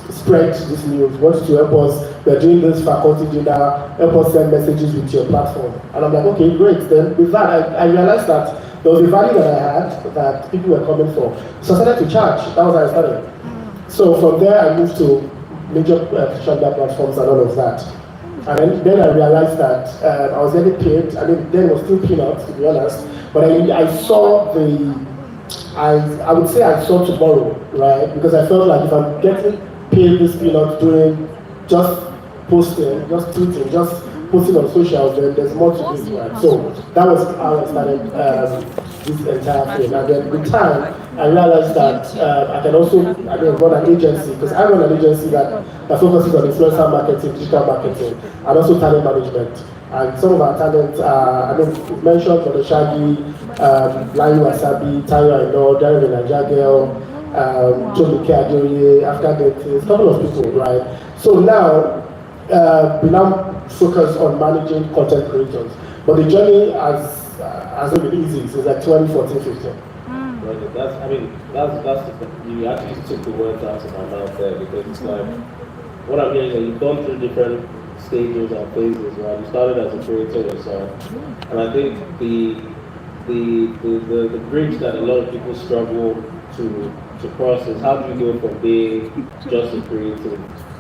spread this news. We want you to help us. We're doing this faculty dinner. Help us send messages with your platform." And I'm like, okay, great. Then with that, I realized that there was a value that I had that people were coming for. So I started to charge. That was how I started. So from there, I moved to major social media platforms and all of that. And then I realized that I was getting paid. I mean, then it was still peanuts, to be honest. But I saw I would say I saw tomorrow, right? Because I felt like if I'm getting paid this peanuts doing just posting, just tweeting, just posting on socials, then there's more to do, right? So that was how I started this entire thing. And then with time, I realized that I can also run an agency, because I run an agency that focuses on influencer marketing, digital marketing, and also talent management. And some of our talent, we've mentioned for the Shaggy, Layu Wasabi, Tayo Aino, Darren the Niger Girl, Jomi Adoye, African Dentist, a couple of people, right? So now, we now focus on managing content creators. But the journey hasn't been easy since 2014, 15. it. You actually took the words out of my mouth there, because it's like, what I'm hearing is that you've gone through different stages and phases, right? You started as a creator yourself, and I think the bridge that a lot of people struggle to cross is, how do you go from being just a creator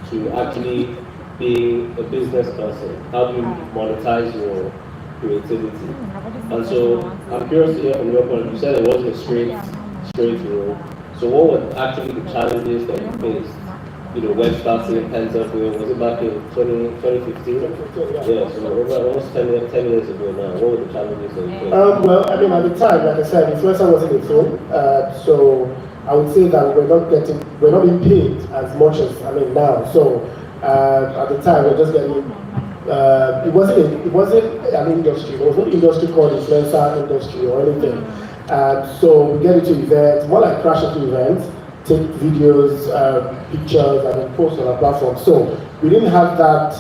to actually being a business person? How do you monetize your creativity? And so I'm curious to hear from your point. You said it wasn't a straight road. So what were actually the challenges that you faced? When starting TensorFlow, was it back in 2015? Yeah, so almost 10 years ago now. What were the challenges that you faced? Well, at the time, like I said, influencer wasn't a thing. So I would say that we're not being paid as much as now. So at the time, we're just getting. It wasn't an industry. There was no industry called influencer industry or anything. So we get into events, more like crash into events, take videos, pictures, and then post on our platform. So we didn't have that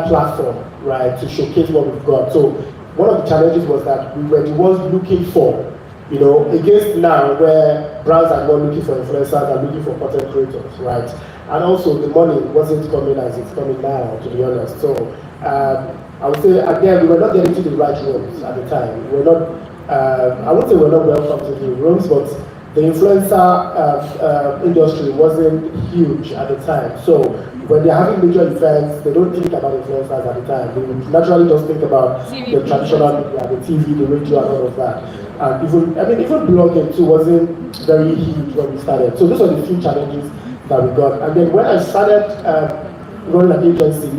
platform, right, to showcase what we've got. So one of the challenges was that we were the ones looking for, against now where brands are not looking for influencers and looking for content creators, right? And also the money wasn't coming as it's coming now, to be honest. So I would say, again, we were not getting to the right rooms at the time. We were not, I wouldn't say we're not welcome to the rooms, but the influencer industry wasn't huge at the time. So when they're having major events, they don't think about influencers at the time. They would naturally just think about the traditional media, the TV, the radio, and all of that. And even blogging too wasn't very huge when we started. So those are the few challenges that we got. And then when I started running an agency,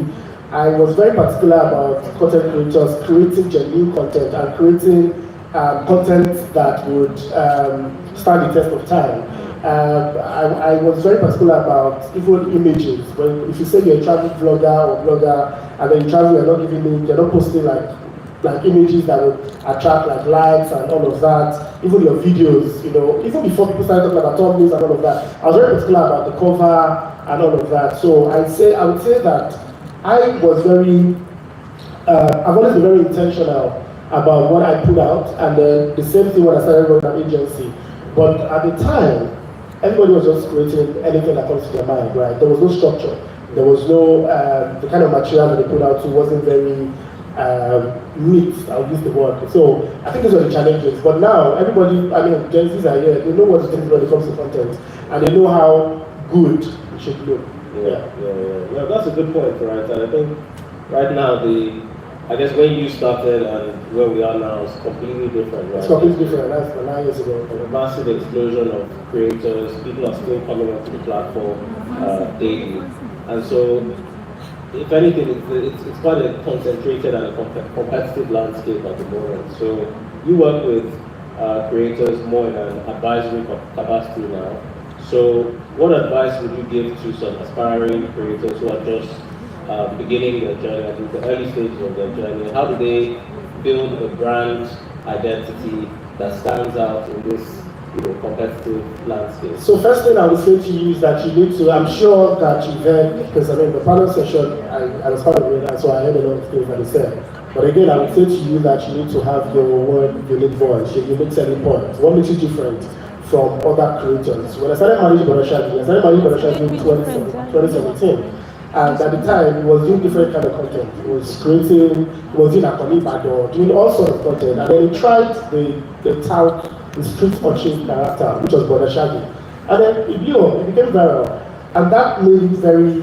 I was very particular about content creators creating genuine content and creating content that would stand the test of time. I was very particular about even images. If you say you're a travel vlogger or blogger, and then you travel, you're not posting like images that would attract like likes and all of that. Even your videos, even before people started talking about thumbnails and all of that, I was very particular about the cover and all of that. So I would say that I was I've always been very intentional about what I put out, and then the same thing when I started running an agency. But at the time, everybody was just creating anything that comes to their mind, right? There was no structure. There was no, the kind of material that they put out wasn't very neat, I'll use the word. So I think those are the challenges. But now, everybody, Gen Zs are here, they know what to think when it comes to content, and they know how good it should look. Yeah, that's a good point, right? And I think right now, I guess when you started and where we are now is completely different, right? It's completely different. That's 9 years ago. A massive explosion of creators. People are still coming onto the platform daily. And so, if anything, it's quite a concentrated and a competitive landscape at the moment. So, you work with creators more in an advisory capacity now. So, what advice would you give to some aspiring creators who are just beginning their journey, I think the early stages of their journey? How do they build a brand identity that stands out in this competitive landscape? So first thing I would say to you is that you need to, I'm sure that you've heard, because the panel session, I was part of it, and so I heard a lot of things that they said. But again, I would say to you that you need to have your own unique voice, your unique selling point. What makes you different from other creators? When I started managing Borashadi in 2017. And at the time, he was doing different kind of content. He was creating, he was doing Akoni, doing all sorts of content. And then he tried the street urchin character, which was Brother Shaggy. And then it became viral. And that made it very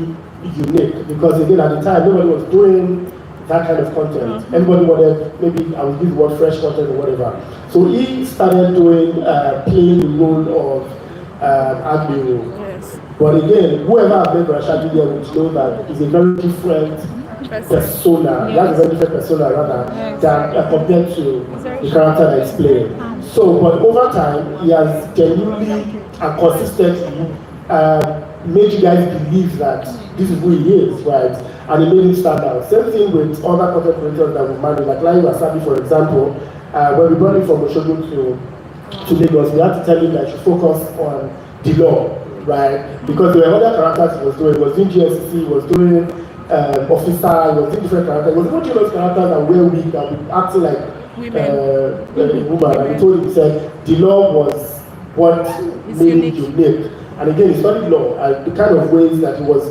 unique, because again, at the time, nobody was doing that kind of content. Everybody wanted, maybe I would use the word fresh content or whatever. So he started doing, playing the role of Admiral. But again, whoever has met Rashad there would know that he's a very different persona. He has a very different persona rather than compared to the character that he's playing. So, but over time, he has genuinely and consistently made you guys believe that this is who he is, right? And he made him stand out. Same thing with other content creators that we manage, like Lai Wasabi, for example. When we brought him from Oshogun to Lagos, we had to tell him that he should focus on the law. Right? Because there were other characters he was doing. He was doing GSC, he was doing Officer, he was doing different characters. He was even doing those characters that were weak, that were acting like woman, and he told him, he said, the law was what made it unique. And again, he studied law, and the kind of ways that he was,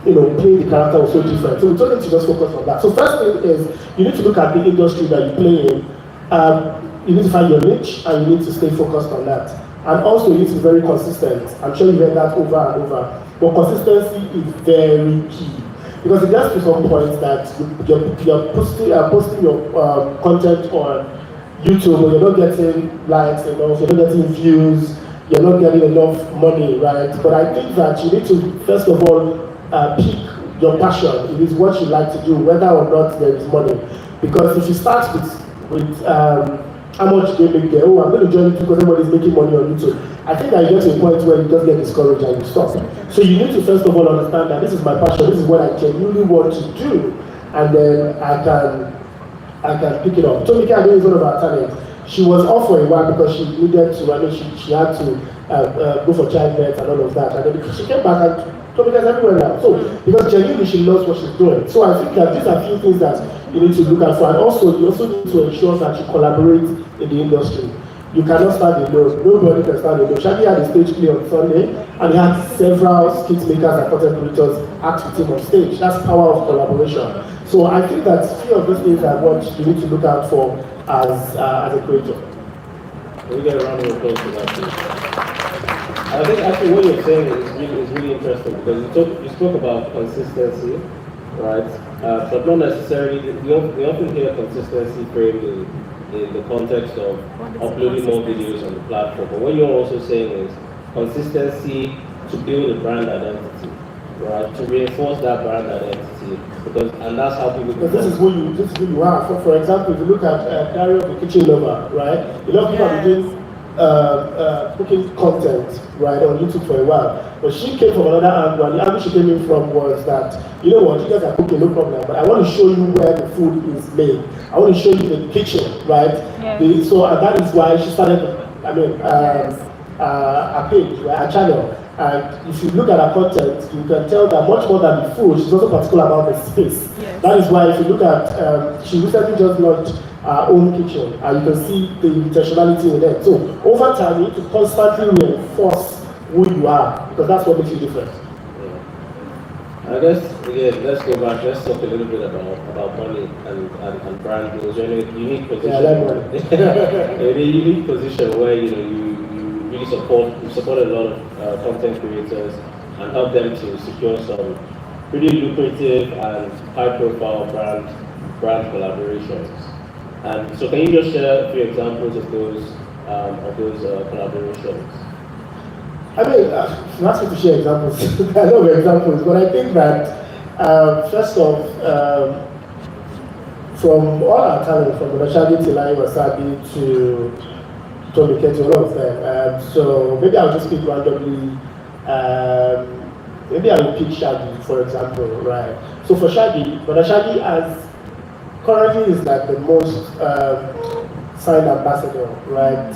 playing the character was so different. So we told him to just focus on that. So first thing is, you need to look at the industry that you play in. You need to find your niche, and you need to stay focused on that. And also, you need to be very consistent. I'm sure you've heard that over and over. But consistency is very key. Because it gets to some point that you're posting your content on YouTube, but you're not getting likes enough, you're not getting views, you're not getting enough money, right? But I think that you need to, first of all, pick your passion. It is what you like to do, whether or not there is money. Because if you start with how much do you make there? Oh, I'm going to join YouTube because everybody's making money on YouTube. I think that you get to a point where you just get discouraged and you stop. So you need to first of all understand that this is my passion, this is what I genuinely want to do, and then I can pick it up. Tomika Ade is one of our talents. She was off for a while because she needed to, she had to go for childbirth and all of that. And then she came back and Tomika's everywhere now. So, because genuinely she loves what she's doing. So I think that these are a few things that you need to look at for. And also, you also need to ensure that you collaborate in the industry. You cannot start alone. Nobody can start alone. Shaggy had a stage play on Sunday, and he had several skit makers and content creators act with him on stage. That's power of collaboration. So I think that few of these things are what you need to look out for as a creator. We get a round of applause for that, please. I think actually what you're saying is really interesting because you spoke about consistency, right? But not necessarily. We often hear consistency framed in the context of uploading more videos on the platform. But what you're also saying is consistency to build a brand identity, right? To reinforce that brand identity, and that's how people. This is who you are. So, for example, if you look at Dario the Kitchen Lover, right? A lot of people have been doing cooking content, right, on YouTube for a while. But she came from another angle, and the angle she came in from was that, you know what, you guys are cooking, no problem, but I want to show you where the food is made. I want to show you the kitchen, right? Yes. So that is why she started, a page, right, a channel. And if you look at her content, you can tell that much more than the food, she's also particular about the space. Yes. That is why if you look at, she recently just launched our own kitchen, and you can see the intentionality in it. So over time, you need to constantly reinforce who you are, because that's what makes you different. Yeah. I guess again, let's go back. Let's talk a little bit about money and brand. Because you're in a unique position. Yeah, I like money. In a unique position where you really support a lot of content creators and help them to secure some pretty lucrative and high-profile brand collaborations. And so, can you just share a few examples of those collaborations? I mean, you asked me to share examples. I love examples, but I think that first off, from all our talent, from Shaggy to Lai Wasabi to Tommy Ketty, all of them. So maybe I'll just speak randomly. Maybe I will pick Shaggy, for example, right? So for Shaggy, Shaggy currently is like the most signed ambassador, right,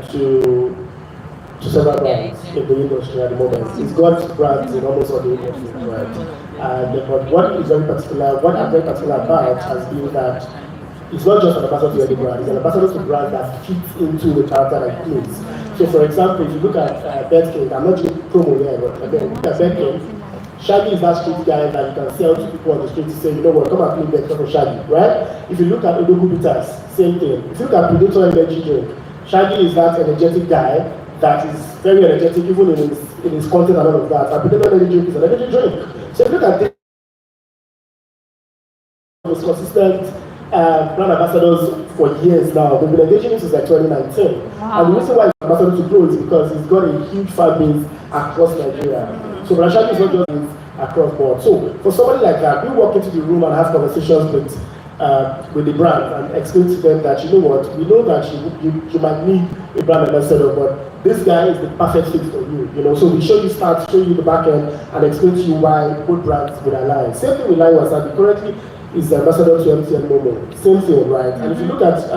to several brands in the industry at the moment. He's got brands in almost all the industry, right? But what I'm very particular about has been that he's not just an ambassador to any brand, he's an ambassador to brands that fit into the character that he plays. So for example, if you look at Bedkin, I'm not doing promo here, but Bedkin, Shaggy is that street guy that you can sell to people on the street to say, you know what, come and play Bedkin for Shaggy, right? If you look at Odogu Bitters, same thing. If you look at Predator Energy Drink, Shaggy is that energetic guy that is very energetic even in his content and all of that. And Predator Energy Drink is an energy drink. So if you look at this, was consistent brand ambassadors for years now. They've been engaging him since like 2019. Wow. And the reason why he's ambassador to grow is because he's got a huge fan base across Nigeria. So Shaggy is not just across board. So for somebody like that, we walk into the room and have conversations with the brand and explain to them that, you know what, we know that you might need a brand ambassador, but this guy is the perfect fit for you. You know, so we show you start, show you the back end, and explain to you why both brands would align. Same thing with Lai Wasabi. Currently is the ambassador to MTN Momo. Same thing, right? And if you look at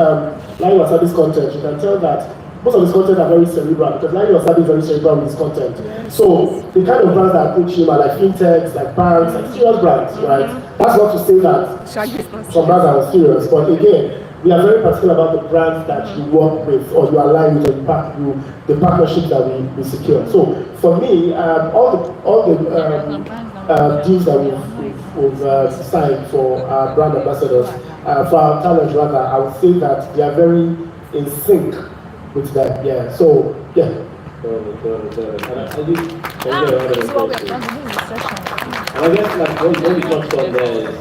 Lai Wasabi's content, you can tell that most of his content are very cerebral because Lai Wasabi is very cerebral with his content. Yeah. So the kind of brands that approach him are like fintechs, like banks, like serious brands, right? That's not to say that some brands are serious, but again, we are very particular about the brands that you work with or you align with, or the partnerships that we secure. So for me, all the deals that we've signed for our brand ambassadors, for our talent rather, I would say that they are very in sync with that. Yeah. So yeah. And I guess like what we touched on there is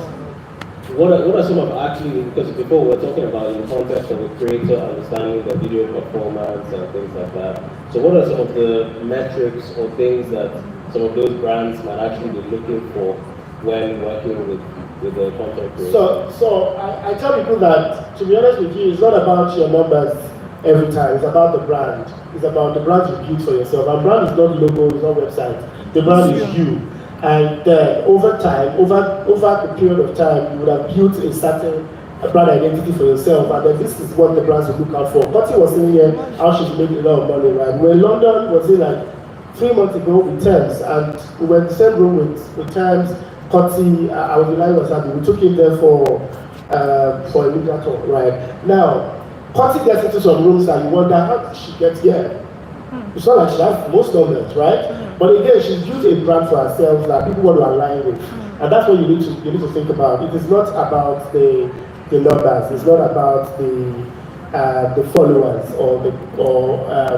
what are some of actually, because before we were talking about in the context of the creator understanding the video performance and things like that. So what are some of the metrics or things that some of those brands might actually be looking for when working with the content creator? So I tell people that, to be honest with you, it's not about your numbers every time. It's about the brand. It's about the brand you build for yourself. And brand is not logo, it's not website. The brand is you. And then over time, over the period of time, you would have built a certain brand identity for yourself. And then this is what the brands will look out for. Coty was saying here how she's making a lot of money, right? We're in London, was it like 3 months ago with Thames, and we were in the same room with Thames, Coty, I was relying on something. We took him there for a media talk, right? Now, Coty gets into some rooms and you wonder, how did she get here? It's not like she has most of it, right? But again, she's built a brand for herself that people want to align with. And that's what you need to think about. It is not about the numbers, it's not about the followers or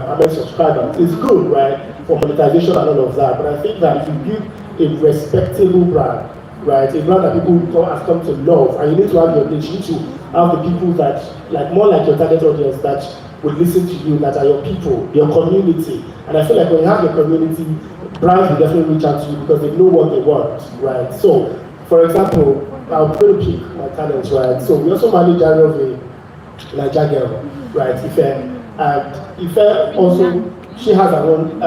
how many subscribers. It's good, right, for monetization and all of that. But I think that if you build a respectable brand, right, a brand that people have come to love, and you need to have your niche, you need to have the people that, like more like your target audience, that would listen to you, that are your people, your community. And I feel like when you have your community, brands will definitely reach out to you because they know what they want, right? So, for example, I'm going to pick my talents, right? So we also manage a Niger girl, right? Ife, and Ife also, she has her own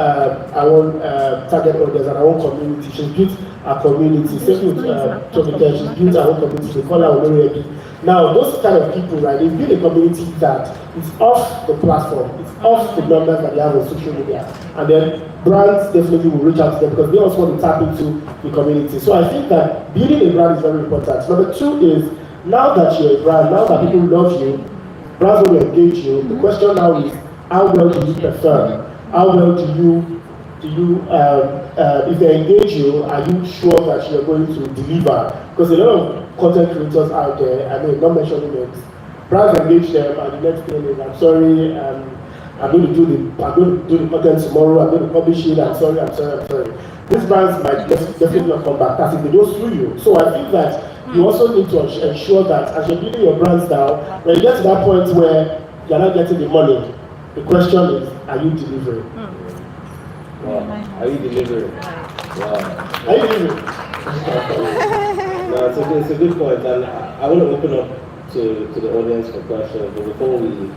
target audience and her own community. She's built a community. Same with Tomika, she's built her own community. They call her Olawumi. Now, those kind of people, right, they build a community that is off the platform, it's off the numbers that they have on social media. And then brands definitely will reach out to them because they also want to tap into the community. So I think that building a brand is very important. Number two is, now that you're a brand, now that people love you, brands will engage you. The question now is, how well do you perform? How well do you if they engage you, are you sure that you're going to deliver? Because a lot of content creators out there, I mean, not mentioning names, brands engage them, and the next thing is, I'm sorry, I'm going to do the content tomorrow, I'm going to publish it, I'm sorry. These brands might definitely not come back. That's if they don't sue you. So I think that you also need to ensure that as you're building your brands now, when you get to that point where you're not getting the money, the question is, are you delivering? Wow. Are you delivering? Wow. Are you delivering? No, it's a good point, and I want to open up to the audience for questions, but before we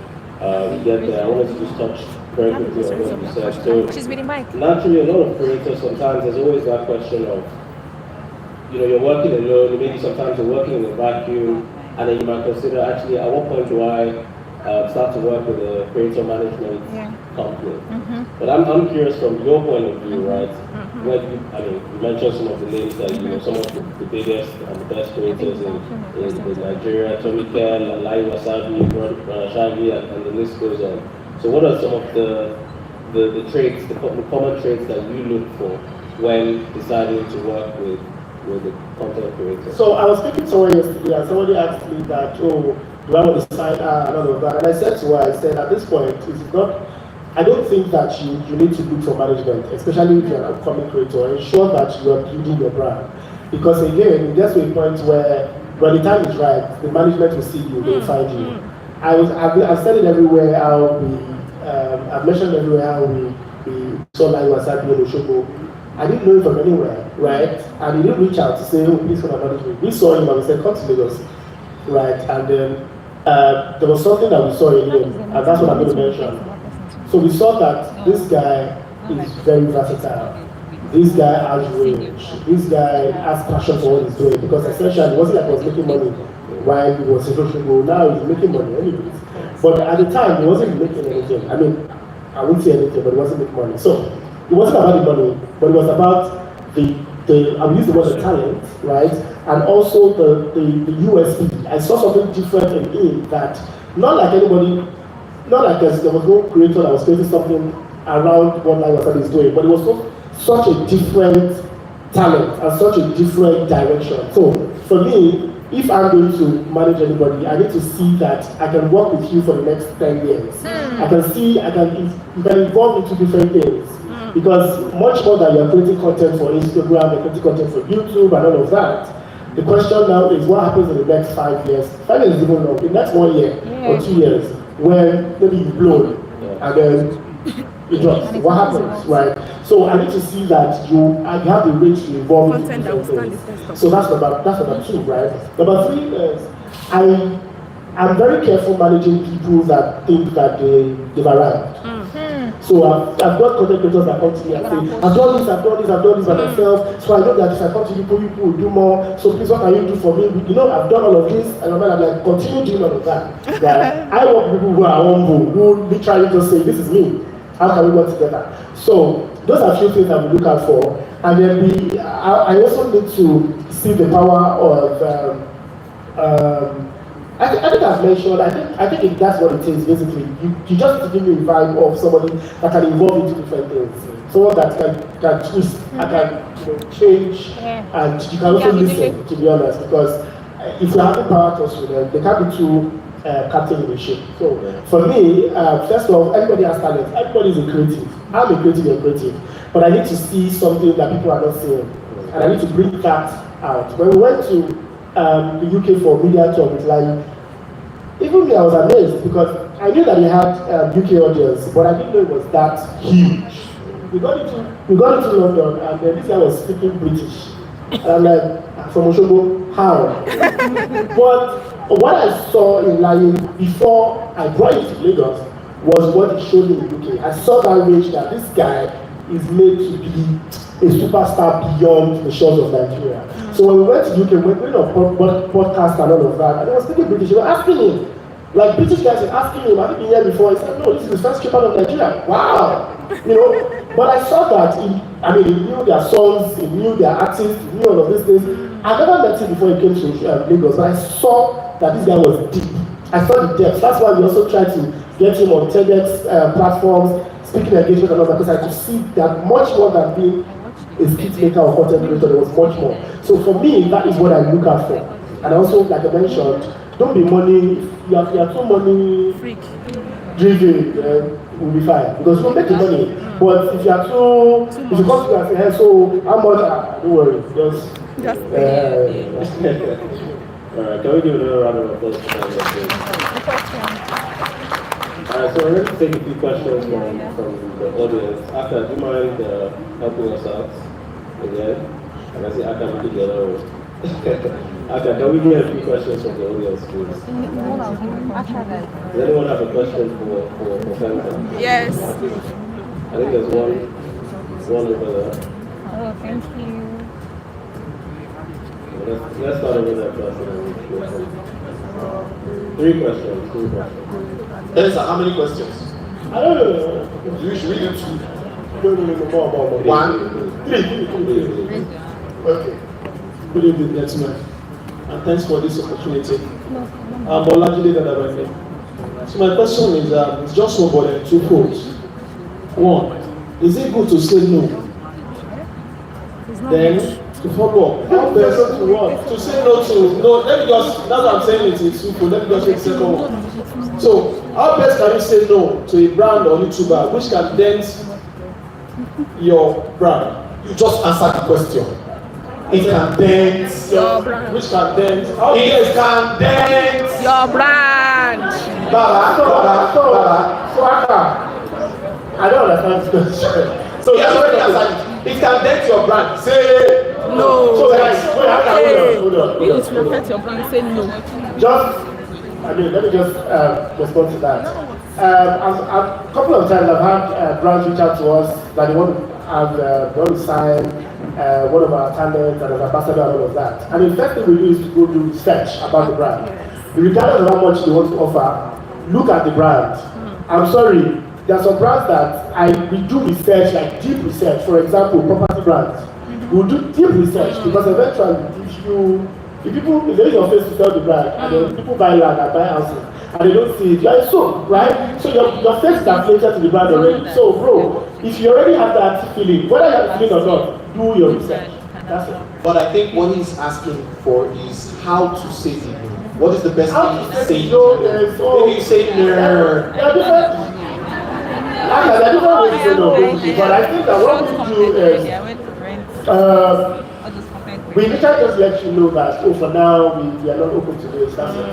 get there, I wanted to just touch very quickly on what you said. So, naturally, a lot of creators, sometimes there's always that question of, you're working alone, maybe sometimes you're working in a vacuum, and then you might consider, actually, at what point do I start to work with a creator management company? But I'm curious from your point of view, right? You mentioned some of the names that some of the biggest and the best creators in Nigeria, Tomika, Lai Wasabi, Shavi, and the list goes on. So what are some of the traits, the common traits that you look for when deciding to work with the content creator? So I was speaking to someone yesterday, and somebody asked me that, do I want to sign and all of that? And I said to her, I said, at this point, it's not, I don't think that you need to look for management, especially if you're an upcoming creator. Ensure that you are building your brand. Because again, it gets to a point where when the time is right, the management will see you, they will find you. I've said it everywhere how I've mentioned everywhere how we saw Lai Wasabi in Oshogo. I didn't know him from anywhere, right? And he didn't reach out to say, oh, please come and manage me. We saw him and we said, come to Lagos, right? And then there was something that we saw in him, and that's what I'm going to mention. So we saw that this guy is very versatile. This guy has range. This guy has passion for what he's doing, because essentially it wasn't like he was making money while he was in Oshogo. Now he's making money anyways. But at the time, he wasn't making anything. I mean, I wouldn't say anything, but he wasn't making money. So it wasn't about the money, but it was about the I would use the word the talent, right? and also the USP. I saw something different in him that, not like anybody, not like there was no creator that was creating something around what Lion is doing, but it was such a different talent and such a different direction. So for me, if I'm going to manage anybody, I need to see that I can work with you for the next 10 years. I can see, you can evolve into different things. Because much more than you're creating content for Instagram, you're creating content for YouTube and all of that, the question now is what happens in the next 5 years? 5 years is even long. In the next 1 year or 2 years, when maybe you blow and then it drops. What happens, right? So I need to see that you have the range to evolve into different things. So that's number 2, right? Number 3 is I'm very careful managing people that think that they've arrived. So I've got content creators that come to me and say, I've done this by myself, so I know that if I come to you, people will do more, so please what can you do for me? You know, I've done all of this, and I'm like, continue doing all of that. Right? I work with people who are humble, who literally just say, this is me, how can we work together? So those are a few things that we look out for, and then I also need to see the power of, I think I've mentioned, I think that's what it is basically. You just give me a vibe of somebody that can evolve into different things. Someone that can twist, and can change, and you can also listen, to be honest, because if you're having power talks with them, they can't be too captain in the ship. So for me, first of all, everybody has talent. Everybody is a creative. I'm a creative, you're creative. But I need to see something that people are not seeing. And I need to bring that out. When we went to the UK for media tour with Lion, even me, I was amazed because I knew that he had UK audience, but I didn't know it was that huge. We got into London, and this guy was speaking British. And I'm like, from Oshogo, how? But what I saw in Lion before I brought it to Lagos was what he showed me in the UK. I saw that range that this guy is made to be a superstar beyond the shores of Nigeria. So when we went to UK, we were doing a podcast and all of that, and I was speaking British. They were asking him, like British guys were asking him, have you been here before? He said, no, this is the first trip out of Nigeria. Wow! You know, but I saw that, he knew their songs, he knew their artists, he knew all of these things. I never met him before he came to Lagos, but I saw that this guy was deep. I saw the depth. That's why we also tried to get him on TEDx platforms, speaking engagement and all that, because I could see that much more than being a skit maker or content creator, there was much more. So for me, that is what I look out for. And also, like I mentioned, don't be money, if you are too money driven, we'll be fine. Because you'll make the money. But if you are too, if you come to me and say, hey, so how much? Don't worry, just Alright, can we give another round of applause? Alright, so we're going to take a few questions from the audience. Aka, do you mind helping us out again? And I say Aka, we do the other way. Aka, can we get a few questions from the audience, please? Does anyone have a question for Fanta? Yes. I think there's one over there. Oh, thank you. Let's start over there first. Three questions. Elsa, how many questions? I don't know. You should do 2. No, more. 1. 3. Okay. Good evening, gentlemen. And thanks for this opportunity. I'm Olawumi Olorunkoya. So my question is, it's just about 2 folds. 1, is it good to say no? Then, to follow up, how best to what? To say no to, let me just, that's what I'm saying, it's simple, let me just take second one. So, how best can you say no to a brand or YouTuber which can dent your brand? You just answered the question. It can dent Your brand. Which can dent, It can dent Your brand. Baba. So I don't understand this question. So that's already answered. It can dent your brand. Say No. So guys, hold on. You need to respect your brand. Say no. Let me just respond to that. A couple of times I've had brands reach out to us that they want to sign one of our talents and an ambassador and all of that. And the first thing we do is to go do research about the brand. Regardless of how much they want to offer, look at the brand. I'm sorry, there are some brands that we do research, like deep research. For example, property brands. We'll do deep research because eventually if there is your face to sell the brand, and then people buy land and buy houses, and they don't see it, you are so, right? So your face is affiliated to the brand already. So, bro, if you already have that feeling, whether you have the feeling or not, do your research. That's it. But I think what he's asking for is how to say the name. What is the best thing to say? Maybe you say nerd. There are different ways to say no, but I think that what we do is we literally just let you know that, oh, for now, we are not open to this, that's it.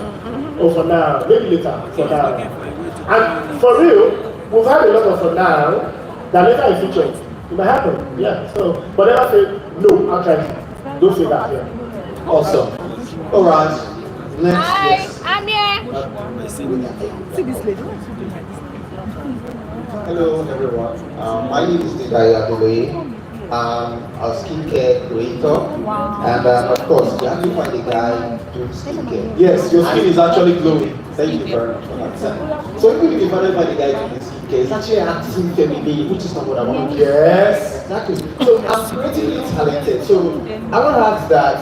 Oh, for now, maybe later, for now. And for real, we've had a lot of for now that later is featured. It might happen, yeah. So, but never say, no, I'll try it. Don't say that here. Yeah. Awesome. All right. Next. Hi, Yes. I'm here. See this lady. Hello everyone, my name is Didaya Adeloye. I'm a skincare creator, and of course, you have to find a guy doing skincare. Yes, your skin is actually glowing. Thank you very much for that. So even if you find a guy doing skincare, it's actually acting feminine, which is not what I want. Yes. Exactly. So I'm creatively talented. So I want to ask that,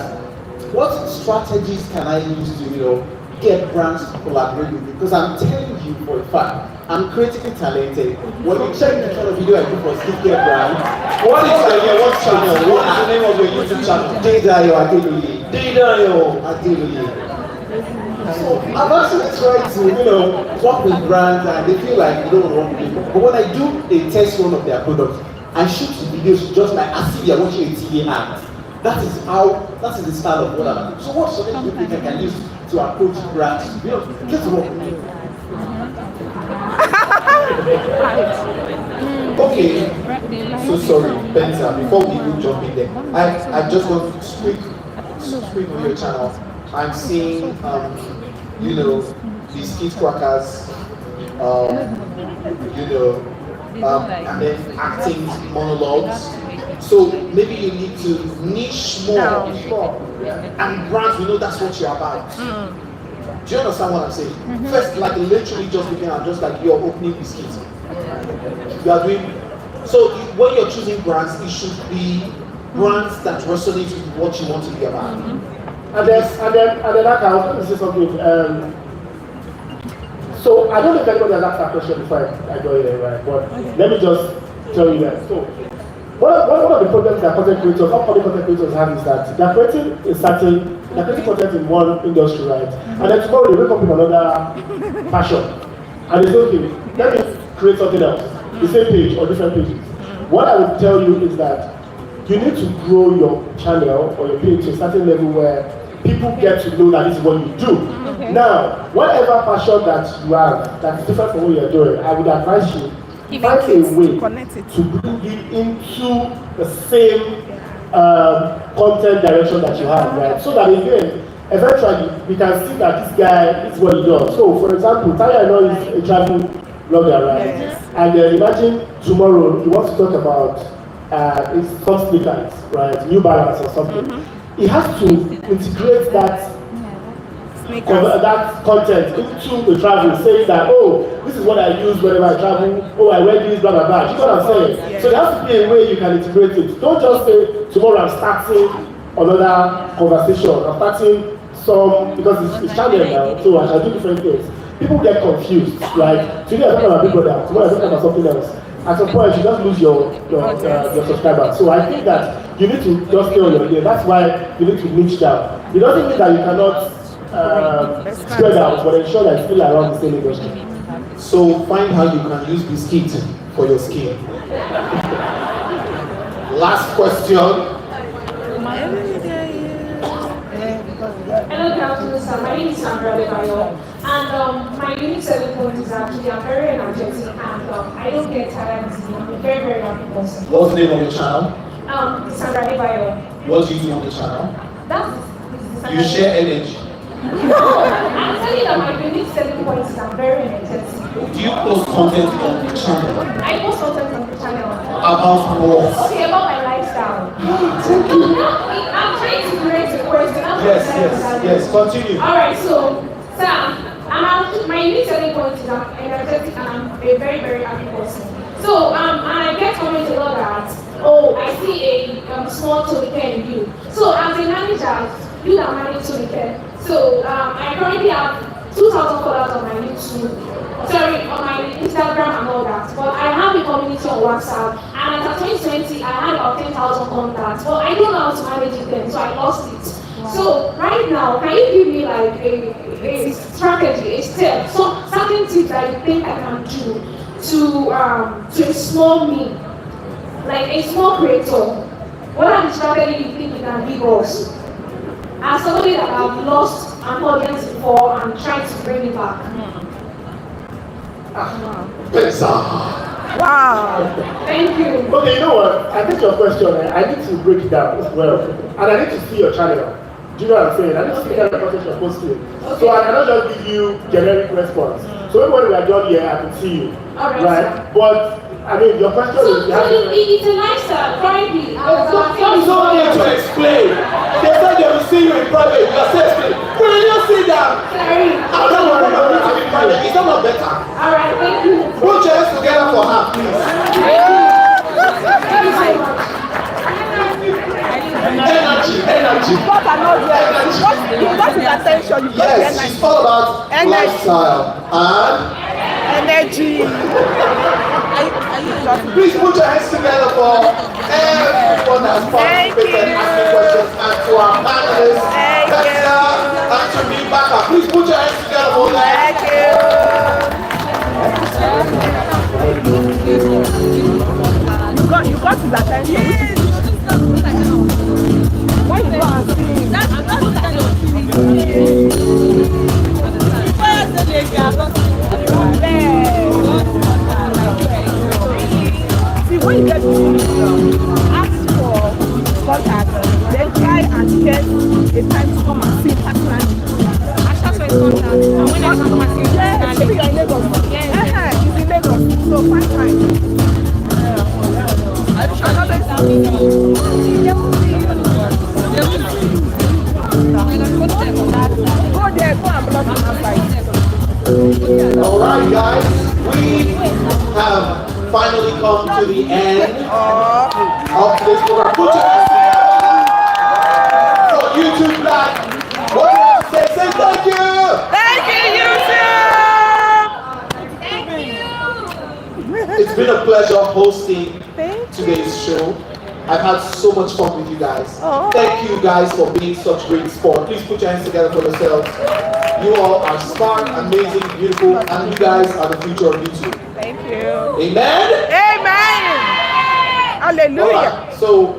what strategies can I use to, get brands to collaborate with me? Because I'm telling you for a fact, I'm creatively talented. When you check the kind of video I do for skincare brands, what channel? What is the name of your YouTube channel? Dedayo Adeloye. Dedayo Adeloye. So I've actually tried to, work with brands and they feel like they don't want to work with me. But when I do a test one of their products, I shoot the videos just like as if you're watching a TV ad. That is the style of what I'm doing. So what sort of things I can use to approach brands? Get to work with me. Okay, so sorry, Benza, before we even jump in there, I just want to speak on your channel. I'm seeing, these kid crackers, and then acting monologues. So maybe you need to niche more, and brands, that's what you're about. Do you understand what I'm saying? First, like literally just begin and just like you're opening biscuits. You are doing, so when you're choosing brands, it should be brands that resonate with what you want to be about. And then I want to say something. So I don't know if anybody has asked that question before I go here, right? But let me just tell you that. So one of the problems that content creators, upcoming content creators have is that they're creating content in one industry, right? And then tomorrow they wake up in another passion. And they say, okay, let me create something else, the same page or different pages. What I would tell you is that you need to grow your channel or your page to a certain level where people get to know that this is what you do. Okay. Now, whatever passion that you have that is different from what you're doing, I would advise you find a way to bring it into the same content direction that you have, right? So that again, eventually we can see that this guy is what he does. So, for example, Tayo I know is a travel blogger, right? Yes. And imagine tomorrow he wants to talk about some sneakers, right? New Balance or something. He has to integrate that content into the travel, saying that, oh, this is what I use whenever I travel, oh, I wear this, blah, blah, blah. You know what I'm saying? Yes. So there has to be a way you can integrate it. Don't just say, tomorrow I'm starting another conversation, I'm starting some, because it's channel now, so I can do different things. People get confused, right? Today I'm talking about Big Brother, tomorrow I'm talking about something else. At some point, you just lose your subscribers. So I think that you need to just stay on your game. That's why you need to niche down. It doesn't mean that you cannot spread out, but ensure that it's still around the same industry. So find how you can use biscuit for your skin. Last question. Hello, good afternoon, sir. My name is Sandra Lebayo, and my unique selling point is actually I'm very energetic and I don't get tired easily. I'm a very, very happy person. What's the name of your channel? Sandra Lebayo. What do you do on the channel? That's you share energy. No, I'm telling you that my unique selling point is I'm very energetic. Do you post content on the channel? I post content on the channel. About what? Okay, about my lifestyle. I'm trying to create a question. Yes, continue. Alright, so, sir, my unique selling point is I'm energetic and I'm a very, very happy person. So, and I get comments a lot that, oh, I see a small token in you. So, as a manager, you that manage to care. So I currently have 2,000 followers on my YouTube. Sorry, on my Instagram and all that. But I have a community on WhatsApp, and at 2020 I had about 10,000 contacts. But I don't know how to manage it then, so I lost it. So right now, can you give me like a strategy, a step, some certain tips that you think I can do to a small me, like a small creator? What are the strategies you think you can give us? As somebody that I've lost an audience before and tried to bring it back. Wow. Thank you. Okay, you know what? I think your question, I need to break it down as well. And I need to see your channel. Do you know what I'm saying? I need to see the kind of content you're posting. So I cannot just give you generic response. So maybe when we are done here, I can see you. Right? But I mean, your question is... It's a lifestyle, currently. You don't need to explain. They said they will see you in private. You are saying, will you sit down? Sorry. I don't want to meet you in private. Is that not better? Alright, thank you. Put your hands together for her, please. Thank you so much. Energy. What are not here? What is attention? Yes, it's all about lifestyle and energy. please put your hands together for everyone that's participated and asking questions, and to our panelists, Tessa and to me back up. Please put your hands together for that. You got his attention. Why you not asking? That's see, when you get to ask for contact, then try and get a time to come and see personally. Ask for his contact. And when I come and see you, maybe you're in Lagos. He's in Lagos, so find time. All right, guys, we have finally come to the end of this program. Put your hands together for YouTube Black. What do you have to say? Say thank you. Thank you, YouTube. It's been a pleasure hosting today's show. I've had so much fun with you guys. Thank you guys for being such great sport. Please put your hands together for yourselves. You all are smart, amazing, beautiful, and you guys are the future of YouTube. Thank you. Amen? Amen. Hallelujah. Right, so,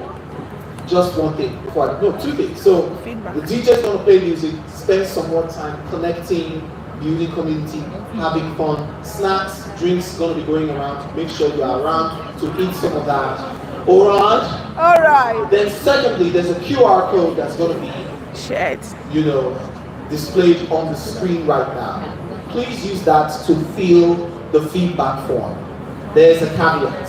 just one thing before I, no, two things. So, the DJ's going to play music, spend some more time connecting, building community, having fun. Snacks, drinks going to be going around. Make sure you are around to eat some of that. Alright? Alright. Then secondly, there's a QR code that's going to be displayed on the screen right now. Please use that to fill the feedback form. There's a caveat.